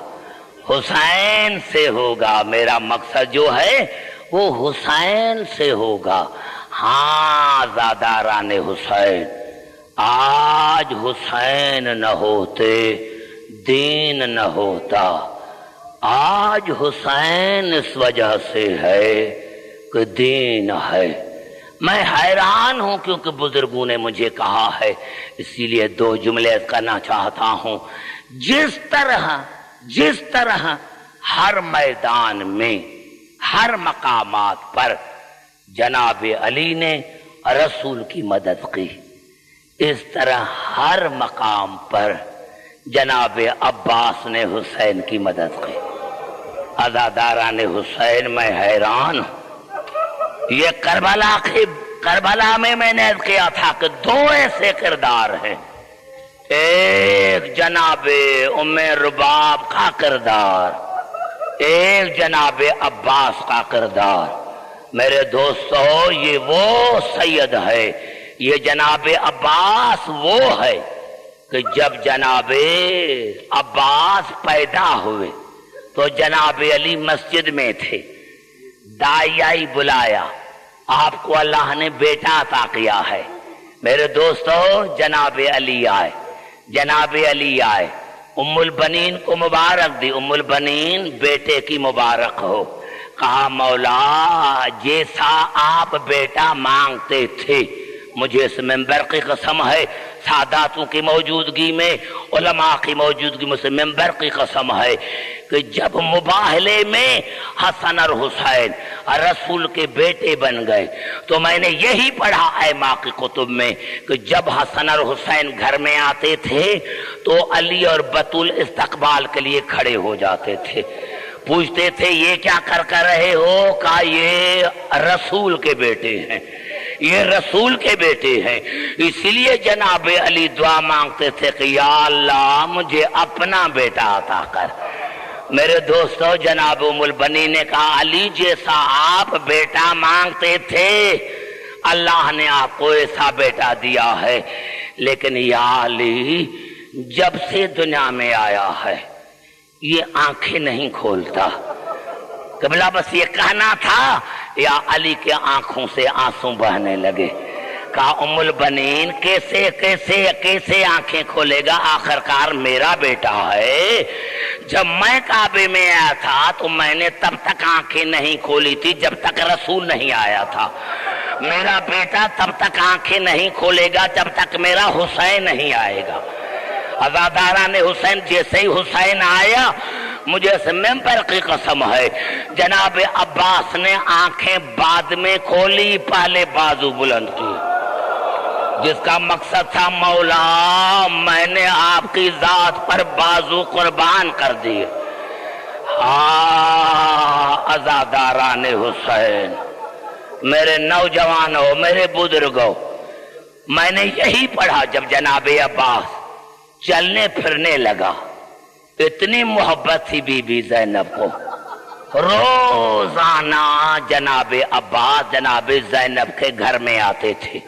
Speaker 1: حسین سے ہوگا۔ میرا مقصد جو ہے وہ حسین سے ہوگا۔ ہاں زاداران حسین، آج حسین نہ ہوتے دین نہ ہوتا۔ آج حسین اس وجہ سے ہے کہ دین ہے۔ میں حیران ہوں کیونکہ بزرگوں نے مجھے کہا ہے، اسی لیے 2 جملے کرنا چاہتا ہوں۔ جس طرح ہر میدان میں، ہر مقامات پر جناب علی نے رسول کی مدد کی، اس طرح ہر مقام پر جناب عباس نے حسین کی مدد کی۔ عزاداران حسین، میں حیران ہوں۔ یہ کربلا میں نے عرض کیا تھا کہ 2 ایسے کردار ہیں، ایک جناب ام رباب کا کردار، ایک جناب عباس کا کردار۔ میرے دوستو یہ وہ سید ہے، یہ جناب عباس وہ ہے کہ جب جناب عباس پیدا ہوئے تو جناب علی مسجد میں تھے، دائی آئی بلایا، آپ کو اللہ نے بیٹا عطا کیا ہے۔ میرے دوستو جناب علی آئے، جناب علی آئے، ام البنین کو مبارک دی، ام البنین بیٹے کی مبارک ہو۔ کہا مولا جیسا آپ بیٹا مانگتے تھے، مجھے اس منبر کی قسم ہے، ساداتوں کی موجودگی میں، علماء کی موجودگی میں سے منبر کی قسم ہے کہ جب مباہلے میں حسن اور حسین رسول کے بیٹے بن گئے تو میں نے یہی پڑھا ائمہ کی کتب میں کہ جب حسن اور حسین گھر میں آتے تھے تو علی اور بطول استقبال کے لیے کھڑے ہو جاتے تھے، پوچھتے تھے یہ کیا کر رہے ہو؟ کہا یہ رسول کے بیٹے ہیں، یہ رسول کے بیٹے ہیں۔ اسی لیے جناب علی دعا مانگتے تھے کہ یا اللہ مجھے اپنا بیٹا عطا کر۔ میرے دوستو جناب ام البنین نے کہا علی جیسا آپ بیٹا مانگتے تھے اللہ نے آپ کو ایسا بیٹا دیا ہے، لیکن یا علی جب سے دنیا میں آیا ہے یہ آنکھیں نہیں کھولتا۔ قبلہ بس یہ کہنا تھا یا علی کے آنکھوں سے آنسو بہنے لگے۔ کہا ام البنین کیسے آنکھیں کھولے گا؟ آخرکار میرا بیٹا ہے۔ جب میں کعبے میں آیا تھا تو میں نے تب تک آنکھیں نہیں کھولی تھی جب تک رسول نہیں آیا تھا، میرا بیٹا تب تک آنکھیں نہیں کھولے گا جب تک میرا حسین نہیں آئے گا۔ عزاداران حسین جیسے ہی حسین آیا مجھے اس ممبر کی قسم ہے جناب عباس نے آنکھیں بعد میں کھولی، پہلے بازو بلند کی، جس کا مقصد تھا مولا میں نے آپ کی ذات پر بازو قربان کر دیے۔ عزاداران حسین، میرے نوجوانوں، میرے بزرگوں، میں نے یہی پڑھا جب جناب عباس چلنے پھرنے لگا، اتنی محبت تھی بی بی زینب کو، روزانہ جناب عباس جناب زینب کے گھر میں آتے تھے۔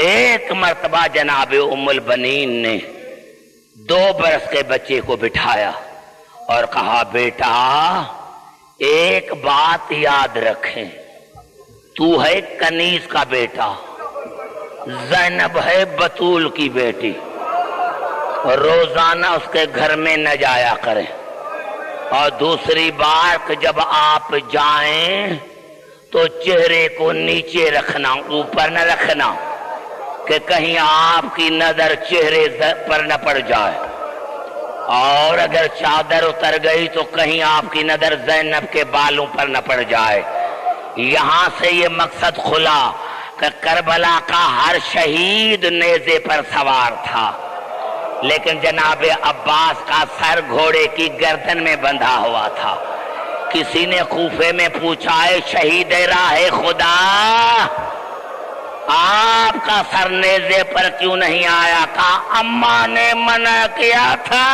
Speaker 1: ایک مرتبہ جناب ام البنین نے 2 برس کے بچے کو بٹھایا اور کہا بیٹا ایک بات یاد رکھیں، تو ہے کنیز کا بیٹا، زینب ہے بطول کی بیٹی، روزانہ اس کے گھر میں نہ جایا کریں، اور دوسری بات کہ جب آپ جائیں تو چہرے کو نیچے رکھنا، اوپر نہ رکھنا کہ کہیں آپ کی نظر چہرے پر نہ پڑ جائے، اور اگر چادر اتر گئی تو کہیں آپ کی نظر زینب کے بالوں پر نہ پڑ جائے۔ یہاں سے یہ مقصد کھلا کہ کربلا کا ہر شہید نیزے پر سوار تھا، لیکن جناب عباس کا سر گھوڑے کی گردن میں بندھا ہوا تھا۔ کسی نے کوفے میں پوچھا ہے شہید راہ خدا آپ کا سر نیزے پر کیوں نہیں آیا؟ کہا اماں نے منع کیا تھا،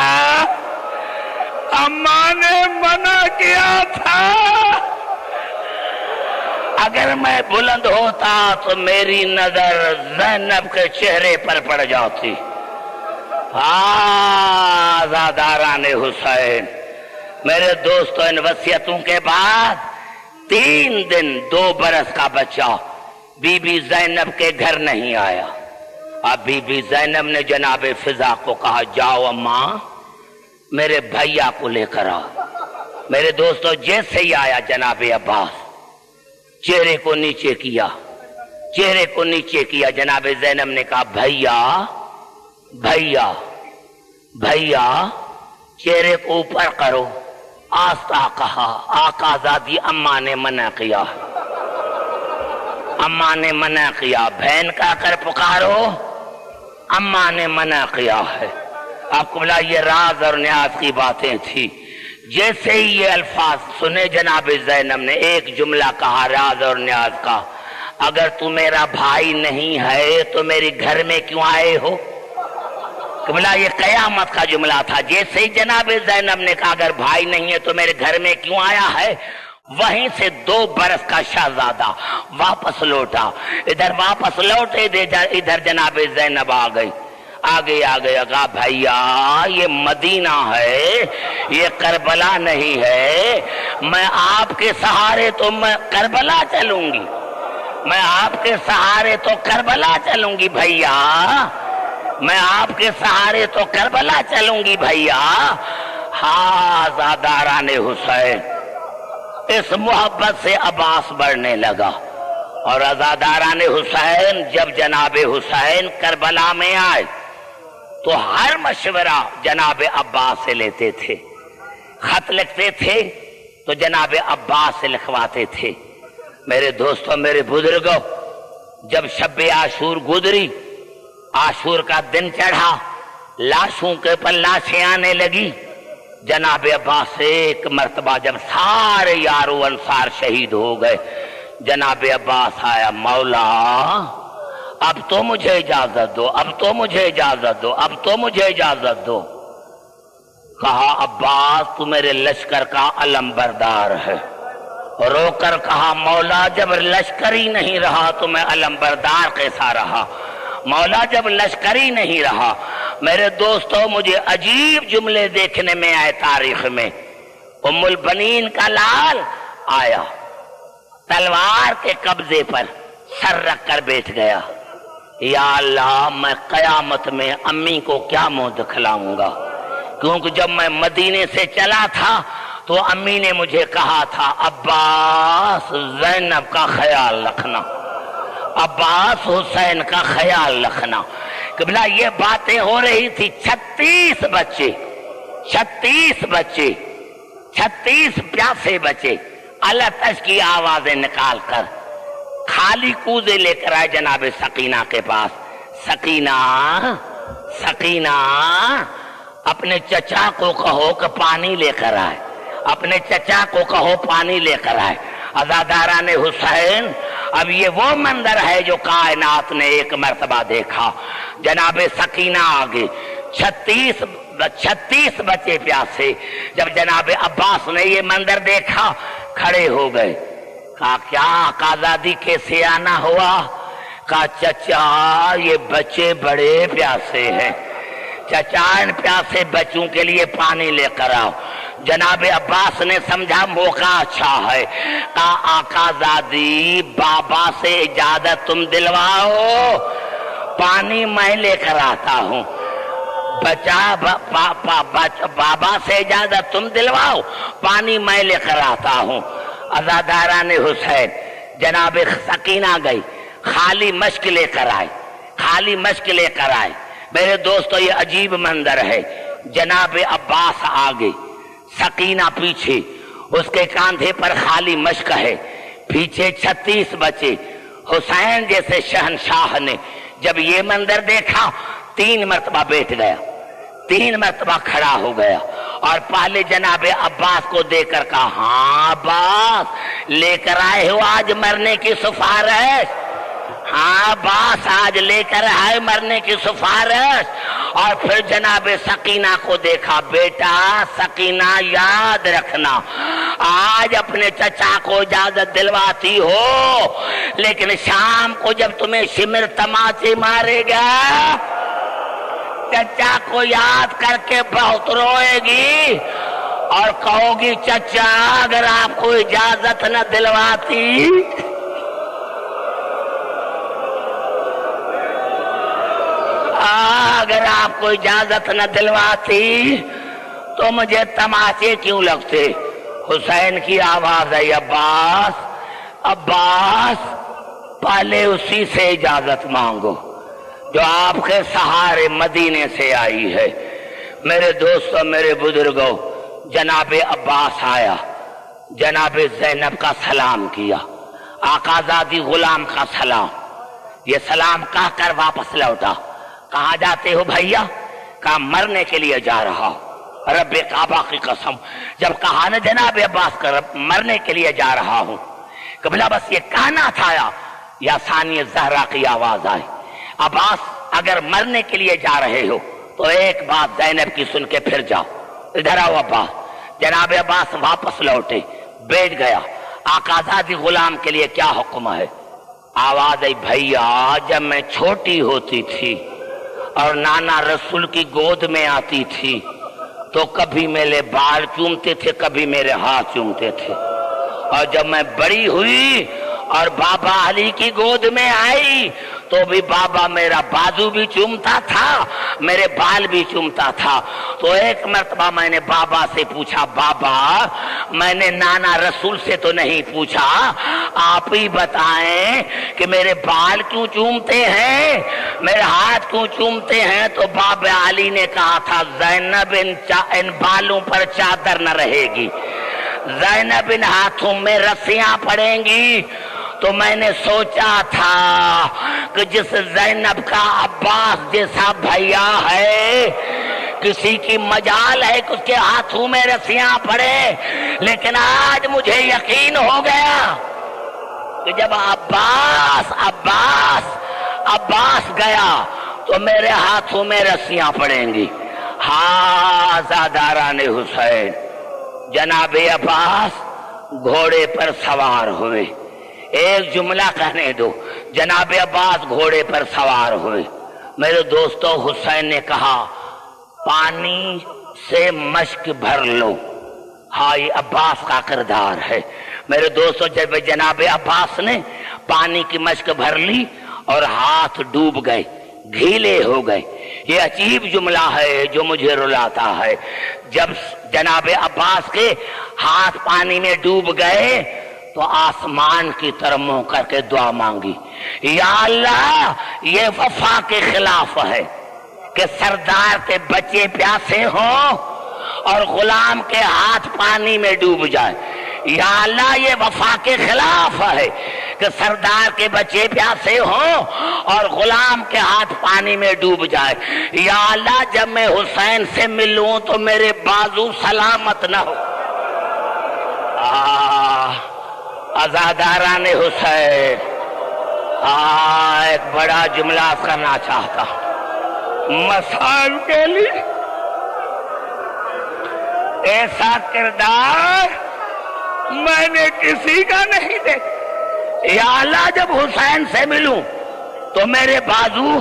Speaker 1: اماں نے منع کیا تھا، اگر میں بلند ہوتا تو میری نظر زینب کے چہرے پر پڑ جاتی۔ عزاداران حسین، میرے دوستو ان وصیتوں کے بعد 3 دن 2 برس کا بچہ بی بی زینب کے گھر نہیں آیا۔ اب بی بی زینب نے جناب فضا کو کہا جاؤ اماں میرے بھائیا کو لے کر آ۔ میرے دوستو جیسے ہی آیا جناب عباس چہرے کو نیچے کیا، چہرے کو نیچے کیا، جناب زینب نے کہا بھائیا بھائیا بھائیا، چہرے کو اوپر کرو۔ آستہ کہا آقا زادی اماں نے منع کیا، اماں نے منع کیا، بہن کا کر پکارو، اماں نے منع کیا ہے۔ آپ کو بلا یہ راز اور نیاز کی باتیں تھی۔ جیسے ہی یہ الفاظ سنے جناب زینب نے ایک جملہ کہا راز اور نیاز کا، اگر تو میرا بھائی نہیں ہے تو میرے گھر میں کیوں آئے ہو؟ قبلہ یہ قیامت کا جملہ تھا۔ جیسے ہی جناب زینب نے کہا اگر بھائی نہیں ہے تو میرے گھر میں کیوں آیا ہے، وہیں سے 2 برس کا شہزادہ واپس لوٹا، ادھر واپس لوٹے ادھر جناب زینب آ گئی، آگے کہا بھائیا یہ مدینہ ہے، یہ کربلا نہیں ہے، میں آپ کے سہارے تو میں کربلا چلوں گی، میں آپ کے سہارے تو کربلا چلوں گی بھائیا، میں آپ کے سہارے تو کربلا چلوں گی بھائیا۔ ہاں عزاداران حسین، اس محبت سے عباس بڑھنے لگا، اور عزاداران حسین جب جناب حسین کربلا میں آئے تو ہر مشورہ جناب عباس سے لیتے تھے، خط لکھتے تھے تو جناب عباس سے لکھواتے تھے۔ میرے دوستوں، میرے بزرگوں، جب شب عاشور گزری، عاشور کا دن چڑھا، لاشوں کے پر لاشیں آنے لگی، جناب عباس سے ایک مرتبہ جب سارے یارو انصار شہید ہو گئے، جناب عباس آیا، مولا اب تو مجھے اجازت دو، اب تو مجھے اجازت دو، اب تو مجھے اجازت دو۔ کہا عباس تو میرے لشکر کا علم بردار ہے، رو کر کہا مولا جب لشکر ہی نہیں رہا تو میں علم بردار کیسا رہا، مولا جب لشکر ہی نہیں رہا۔ میرے دوستوں، مجھے عجیب جملے دیکھنے میں آئے تاریخ میں۔ ام البنین کا لال آیا، تلوار کے قبضے پر سر رکھ کر بیٹھ گیا، یا اللہ میں قیامت میں امی کو کیا منہ دکھلاؤں گا، کیونکہ جب میں مدینے سے چلا تھا تو امی نے مجھے کہا تھا عباس زینب کا خیال رکھنا، عباس حسین کا خیال رکھنا۔ قبلہ یہ باتیں ہو رہی تھی، 36 پیاسے بچے التش کی آوازیں نکال کر خالی کوزے لے کر آئے جناب سکینہ کے پاس۔ سکینہ اپنے چچا کو کہو کہ پانی لے کر آئے، اپنے چچا کو کہو پانی لے کر آئے۔ عزاداران حسین، اب یہ وہ منظر ہے جو کائنات نے ایک مرتبہ دیکھا۔ جناب سکینہ آگے، 36 بچے پیاسے، جب جناب عباس نے یہ منظر دیکھا کھڑے ہو گئے، کہا کیا آزادی کیسے آنا ہوا؟ کہا چچا یہ بچے بڑے پیاسے ہیں، چچا ان پیاسے بچوں کے لیے پانی لے کر آؤ۔ جناب عباس نے سمجھا موقع اچھا ہے، کہا آقا زادی بابا سے اجازت تم دلواؤ، پانی میں لے کر آتا ہوں۔ بابا سے اجازت تم دلواؤ، پانی میں لے کر آتا ہوں۔ عزاداران حسین، جناب سکینہ گئی، خالی مشک لے کر آئے، میرے دوستو یہ عجیب منظر ہے۔ جناب عباس آگے، سکینہ پیچھے، اس کے کاندھے پر خالی مشک ہے، پیچھے 36 بچے۔ حسین جیسے شہنشاہ نے جب یہ منظر دیکھا 3 مرتبہ بیٹھ گیا، 3 مرتبہ کھڑا ہو گیا، اور پہلے جناب عباس کو دے کر کہا ہاں عباس لے کر آئے ہو آج مرنے کی سفارش، ہاں عباس آج لے کر آئے مرنے کی سفارش۔ اور پھر جناب سکینہ کو دیکھا، بیٹا سکینہ یاد رکھنا آج اپنے چچا کو اجازت دلواتی ہو، لیکن شام کو جب تمہیں شمر تماچے مارے گا چچا کو یاد کر کے بہت روئے گی اور کہو گی چچا اگر آپ کو اجازت نہ دلواتی اگر آپ کو اجازت نہ دلواتی تو مجھے تماچے کیوں لگتے۔ حسین کی آواز ہے عباس پہلے اسی سے اجازت مانگو جو آپ کے سہارے مدینے سے آئی ہے۔ میرے دوستوں، میرے بزرگوں، جناب عباس آیا، جناب زینب کا سلام کیا، آقا زادی غلام کا سلام، یہ سلام کہہ کر واپس لوٹا۔ کہاں جاتے ہو بھیا؟ کہا مرنے کے لیے جا رہا ہوں، رب کعبہ کی قسم جب کہا نا جناب عباس کا مرنے کے لیے جا رہا ہوں، قبلہ بس یہ کہنا تھا یا ثانی زہرا کی آواز آئی، عباس اگر مرنے کے لیے جا رہے ہو تو ایک بات زینب کی سن کے پھر جاؤ، ادھر آؤ عباس۔ جناب عباس واپس لوٹے، بیٹھ گیا، آقازادی غلام کے لیے کیا حکم ہے؟ آواز آئی، بھیا جب میں چھوٹی ہوتی تھی اور نانا رسول کی گود میں آتی تھی تو کبھی میرے بال چومتے تھے، کبھی میرے ہاتھ چومتے تھے، اور جب میں بڑی ہوئی اور بابا علی کی گود میں آئی تو بھی بابا میرا بازو بھی چومتا تھا، میرے بال بھی چومتا تھا۔ تو ایک مرتبہ میں نے بابا سے پوچھا، بابا میں نے نانا رسول سے تو نہیں پوچھا، آپ ہی بتائیں کہ میرے بال کیوں چومتے ہیں، میرے ہاتھ کیوں چومتے ہیں؟ تو بابا علی نے کہا تھا، زینب ان بالوں پر چادر نہ رہے گی، زینب ان ہاتھوں میں رسیاں پڑیں گی۔ تو میں نے سوچا تھا کہ جس زینب کا عباس جیسا بھیا ہے کسی کی مجال ہے کہ اس کے ہاتھوں میں رسیاں پڑے، لیکن آج مجھے یقین ہو گیا کہ جب عباس گیا تو میرے ہاتھوں میں رسیاں پڑیں گی۔ ہازاداران حسین جناب عباس گھوڑے پر سوار ہوئے۔ ایک جملہ کہنے دو، جناب عباس گھوڑے پر سوار ہوئے۔ میرے دوستو، حسین نے کہا پانی سے مشک بھر لو۔ ہاں، یہ عباس کا کردار ہے۔ میرے دوستو، جب جناب عباس نے پانی کی مشک بھر لی اور ہاتھ ڈوب گئے، گھیلے ہو گئے۔ یہ عجیب جملہ ہے جو مجھے رلاتا ہے۔ جب جناب عباس کے ہاتھ پانی میں ڈوب گئے تو آسمان کی طرف منہ کر کے دعا مانگی، یا اللہ یہ وفا کے خلاف ہے کہ سردار کے بچے پیاسے ہوں اور غلام کے ہاتھ پانی میں ڈوب جائے۔ یا اللہ یہ وفا کے خلاف ہے کہ سردار کے بچے پیاسے ہوں اور غلام کے ہاتھ پانی میں ڈوب جائے۔ یا اللہ جب میں حسین سے ملوں تو میرے بازو سلامت نہ ہو۔ عزاداران حسین، ایک بڑا جملہ کرنا چاہتا مسائل کے لیے۔ ایسا کردار میں نے کسی کا نہیں دیکھا۔ یا اللہ جب حسین سے ملوں تو میرے بازو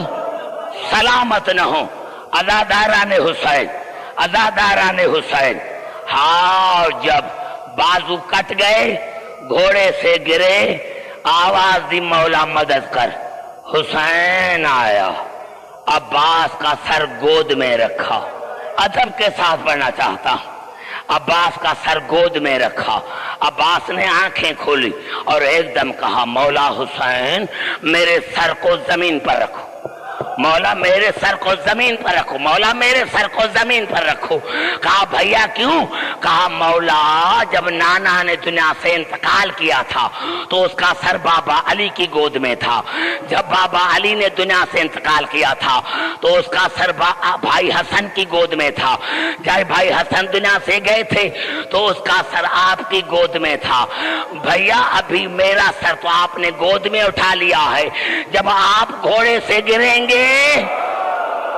Speaker 1: سلامت نہ ہوں۔ عزاداران حسین، عزاداران حسین، ہاں جب بازو کٹ گئے، گھوڑے سے گرے، آواز دی مولا مدد کر۔ حسین آیا، عباس کا سر گود میں رکھا۔ ادب کے ساتھ پڑھنا چاہتا ہوں۔ عباس کا سر گود میں رکھا، عباس نے آنکھیں کھولی اور ایک دم کہا، مولا حسین میرے سر کو زمین پر رکھو، مولا میرے سر کو زمین پر رکھو، مولا میرے سر کو زمین پر رکھو۔ کہا بھیا کیوں؟ کہا مولا جب نانا نے دنیا سے انتقال کیا تھا تو اس کا سر بابا علی کی گود میں تھا، جب بابا علی نے دنیا سے انتقال کیا تھا تو اس کا سر بھائی حسن کی گود میں تھا، جب بھائی حسن دنیا سے گئے تھے تو اس کا سر آپ کی گود میں تھا۔ بھیا ابھی میرا سر تو آپ نے گود میں اٹھا لیا ہے، جب آپ گھوڑے سے گریں گے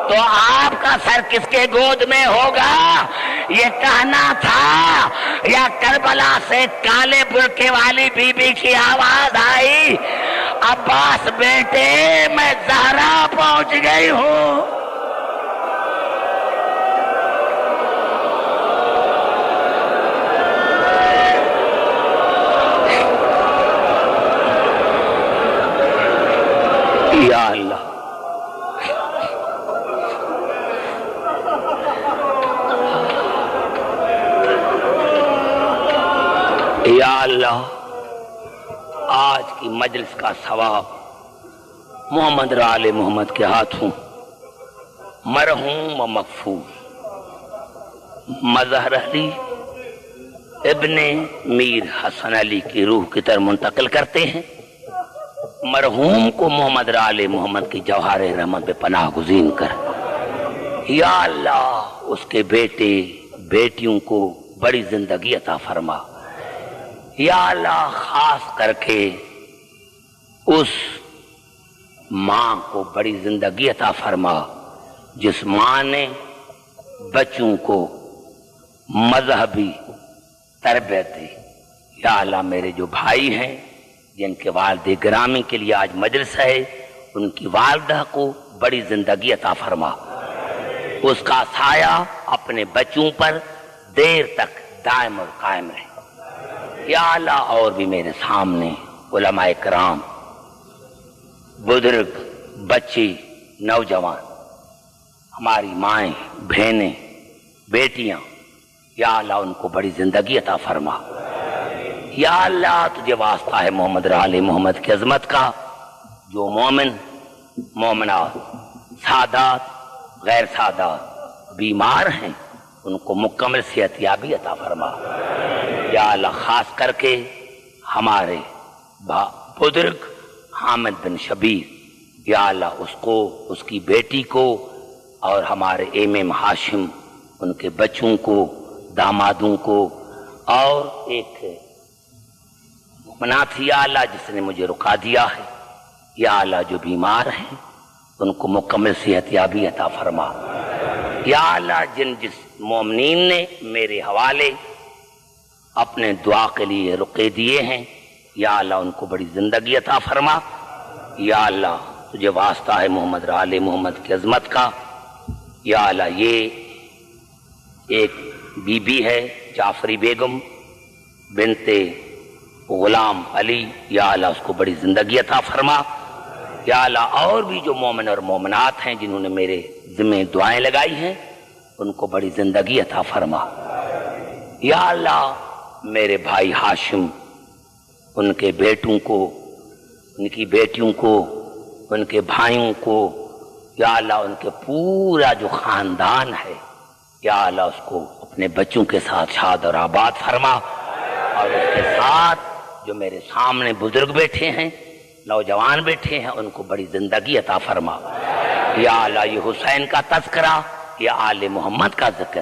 Speaker 1: تو آپ کا سر کس کے گود میں ہوگا؟ یہ کہنا تھا یا کربلا سے کالے برقعے والی بی بی کی آواز آئی، عباس بیٹے میں زہرا پہنچ گئی ہوں۔ یا اللہ، یا اللہ، آج کی مجلس کا ثواب محمد آل محمد کے ہاتھوں مرحوم و مغفور مظہر علی ابن میر حسن علی کی روح کی طرف منتقل کرتے ہیں۔ مرحوم کو محمد آل محمد کی جوہر رحمت پہ پناہ گزین کر۔ یا اللہ اس کے بیٹے بیٹیوں کو بڑی زندگی عطا فرما۔ یا اللہ خاص کر کے اس ماں کو بڑی زندگی عطا فرما جس ماں نے بچوں کو مذہبی تربیت دی۔ یا اللہ میرے جو بھائی ہیں جن کے والد گرامی کے لیے آج مجلس ہے، ان کی والدہ کو بڑی زندگی عطا فرما، اس کا سایہ اپنے بچوں پر دیر تک دائم اور قائم رہے۔ یا اللہ اور بھی میرے سامنے علماء کرام، بزرگ، بچے، نوجوان، ہماری مائیں، بہنیں، بیٹیاں، یا اللہ ان کو بڑی زندگی عطا فرما۔ یا اللہ تجھے واسطہ ہے محمد آل محمد کی عظمت کا، جو مومن، مومنات، سادات، غیر سادات بیمار ہیں ان کو مکمل صحت یابی عطا فرما۔ یا اللہ خاص کر کے ہمارے بزرگ حامد بن شبیر، یا اللہ اس کو، اس کی بیٹی کو، اور ہمارے ایم ہاشم ان کے بچوں کو، دامادوں کو، اور ایک مومنہ تھی یا اللہ جس نے مجھے رکا دیا ہے، یا اللہ جو بیمار ہیں ان کو مکمل صحت یابی عطا فرما۔ یا اللہ جس مومنین نے میرے حوالے اپنے دعا کے لیے رقے دیے ہیں، یا اللہ ان کو بڑی زندگی عطا فرما۔ یا اللہ تجھے واسطہ ہے محمد آل محمد کی عظمت کا، یا اللہ یہ ایک بی بی ہے جعفری بیگم بنت غلام علی، یا اللہ اس کو بڑی زندگی عطا فرما۔ یا اللہ اور بھی جو مومن اور مومنات ہیں جنہوں نے میرے ذمہ دعائیں لگائی ہیں ان کو بڑی زندگی عطا فرما۔ یا اللہ میرے بھائی ہاشم، ان کے بیٹوں کو، ان کی بیٹیوں کو، ان کے بھائیوں کو، یا اللہ ان کے پورا جو خاندان ہے، یا اللہ اس کو اپنے بچوں کے ساتھ شاد اور آباد فرما، اور اس کے ساتھ جو میرے سامنے بزرگ بیٹھے ہیں، نوجوان بیٹھے ہیں، ان کو بڑی زندگی عطا فرما۔ یا اللہ یہ حسین کا تذکرہ، یہ آل محمد کا ذکر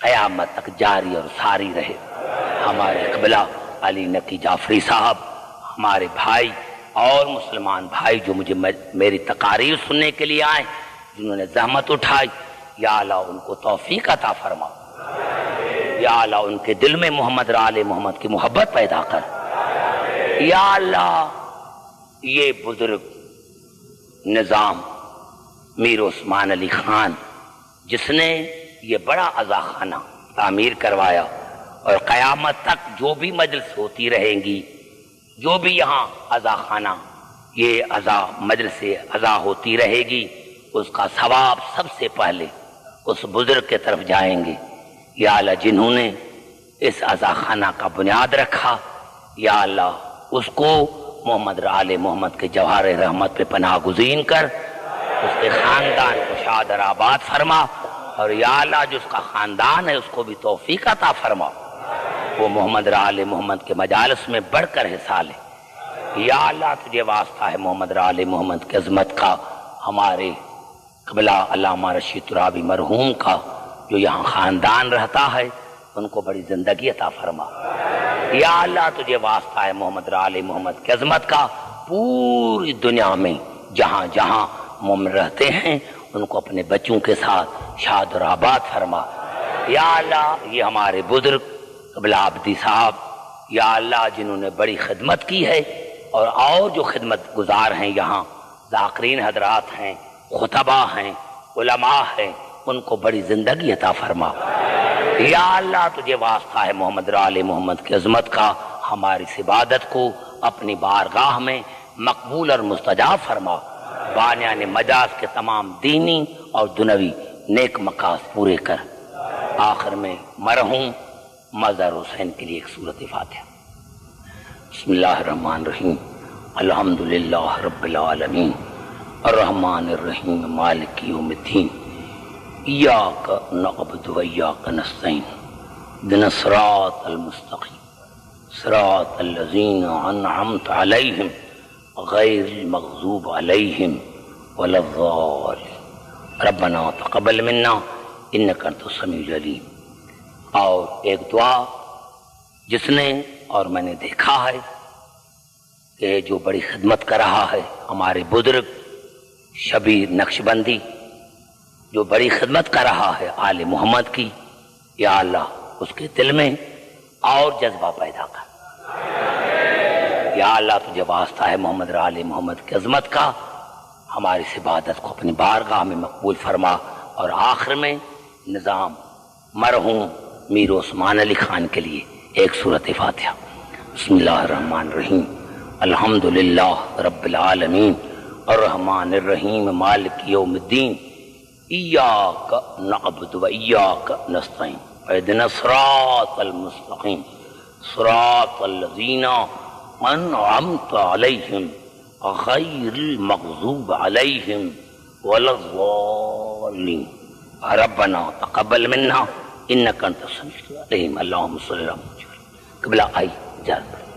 Speaker 1: قیامت تک جاری اور ساری رہے۔ ہمارے قبلہ علی نقی جعفری صاحب، ہمارے بھائی اور مسلمان بھائی جو مجھے میری تقاریر سننے کے لیے آئے، جنہوں نے زحمت اٹھائی، یا اللہ ان کو توفیق عطا فرما۔ یا اللہ ان کے دل میں محمد آل محمد کی محبت پیدا کر۔ یا اللہ یہ بزرگ نظام میر عثمان علی خان جس نے یہ بڑا عزاخانہ تعمیر کروایا، اور قیامت تک جو بھی مجلس ہوتی رہیں گی، جو بھی یہاں عزاخانہ، یہ مجلس عزا ہوتی رہے گی، اس کا ثواب سب سے پہلے اس بزرگ کے طرف جائیں گے۔ یا اللہ جنہوں نے اس عزاخانہ کا بنیاد رکھا، یا اللہ اس کو محمد آل محمد کے جوہر رحمت پہ پناہ گزین کر، اس کے خاندان کو شاد اور آباد فرما، اور یا اللہ جو اس کا خاندان ہے اس کو بھی توفیق عطا فرما، وہ محمد آل محمد کے مجالس میں بڑھ کر حصہ لے۔ یا اللہ تجھے واسطہ ہے محمد آل محمد کی عظمت کا، ہمارے قبلہ علامہ رشید ترابی مرحوم کا جو یہاں خاندان رہتا ہے ان کو بڑی زندگی عطا فرما۔ یا اللہ تجھے واسطہ ہے محمد آل محمد کی عظمت کا، پوری دنیا میں جہاں جہاں مومن رہتے ہیں ان کو اپنے بچوں کے ساتھ شاد اور آباد فرما۔ یا اللہ یہ ہمارے بزرگ قبلہ عبدی صاحب، یا اللہ جنہوں نے بڑی خدمت کی ہے، اور جو خدمت گزار ہیں یہاں، ذاکرین حضرات ہیں، خطبہ ہیں، علماء ہیں، ان کو بڑی زندگی عطا فرما۔ یا اللہ تجھے واسطہ ہے محمد آل محمد کی عظمت کا، ہماری اس عبادت کو اپنی بارگاہ میں مقبول اور مستجاب فرما، بانیان مجاز کے تمام دینی اور دنوی نیک مقاصد پورے کر۔ آخر میں مرحوم مظہر حسین کے لیے ایک سورۃ فاتحہ۔ بسم اللہ الرحمن الرحیم، الحمدللہ رب العالمین، الرحمن الرحیم، مالک یوم الدین، ایاک نعبد و ایاک نستعین، اهدنا الصراط المستقیم، صراط الذین انعمت علیہم غیر المغضوب علیہم ولا الضالین، ربنا تقبل منا انک انت السمیع العلیم۔ اور ایک دعا جس نے، اور میں نے دیکھا ہے کہ جو بڑی خدمت کر رہا ہے، ہمارے بزرگ شبیر نقشبندی جو بڑی خدمت کر رہا ہے آل محمد کی، یا اللہ اس کے دل میں اور جذبہ پیدا کر، یا اللہ تجھے واسطہ ہے محمد اور آل محمد کی عظمت کا، ہماری اس عبادت کو اپنی بارگاہ میں مقبول فرما۔ اور آخر میں نظام مرحوم میر عثمان علی خان کے لیے ایک سورۃ فاتحہ۔ بسم اللہ الرحمن الرحیم، الحمدللہ رب العالمین الرحمن الرحیم مالک یوم الدین، ایاک نعبد و ایاک نستعین، اہدنا الصراط المستقیم صراط الذین انعمت علیہم غیر المغضوب علیہم ولا الضالین، ربنا تقبل منا انک انت السمیع العلیم، اللہم صلی اللہ علیہ وسلم۔ قبلہ آئی اجازت۔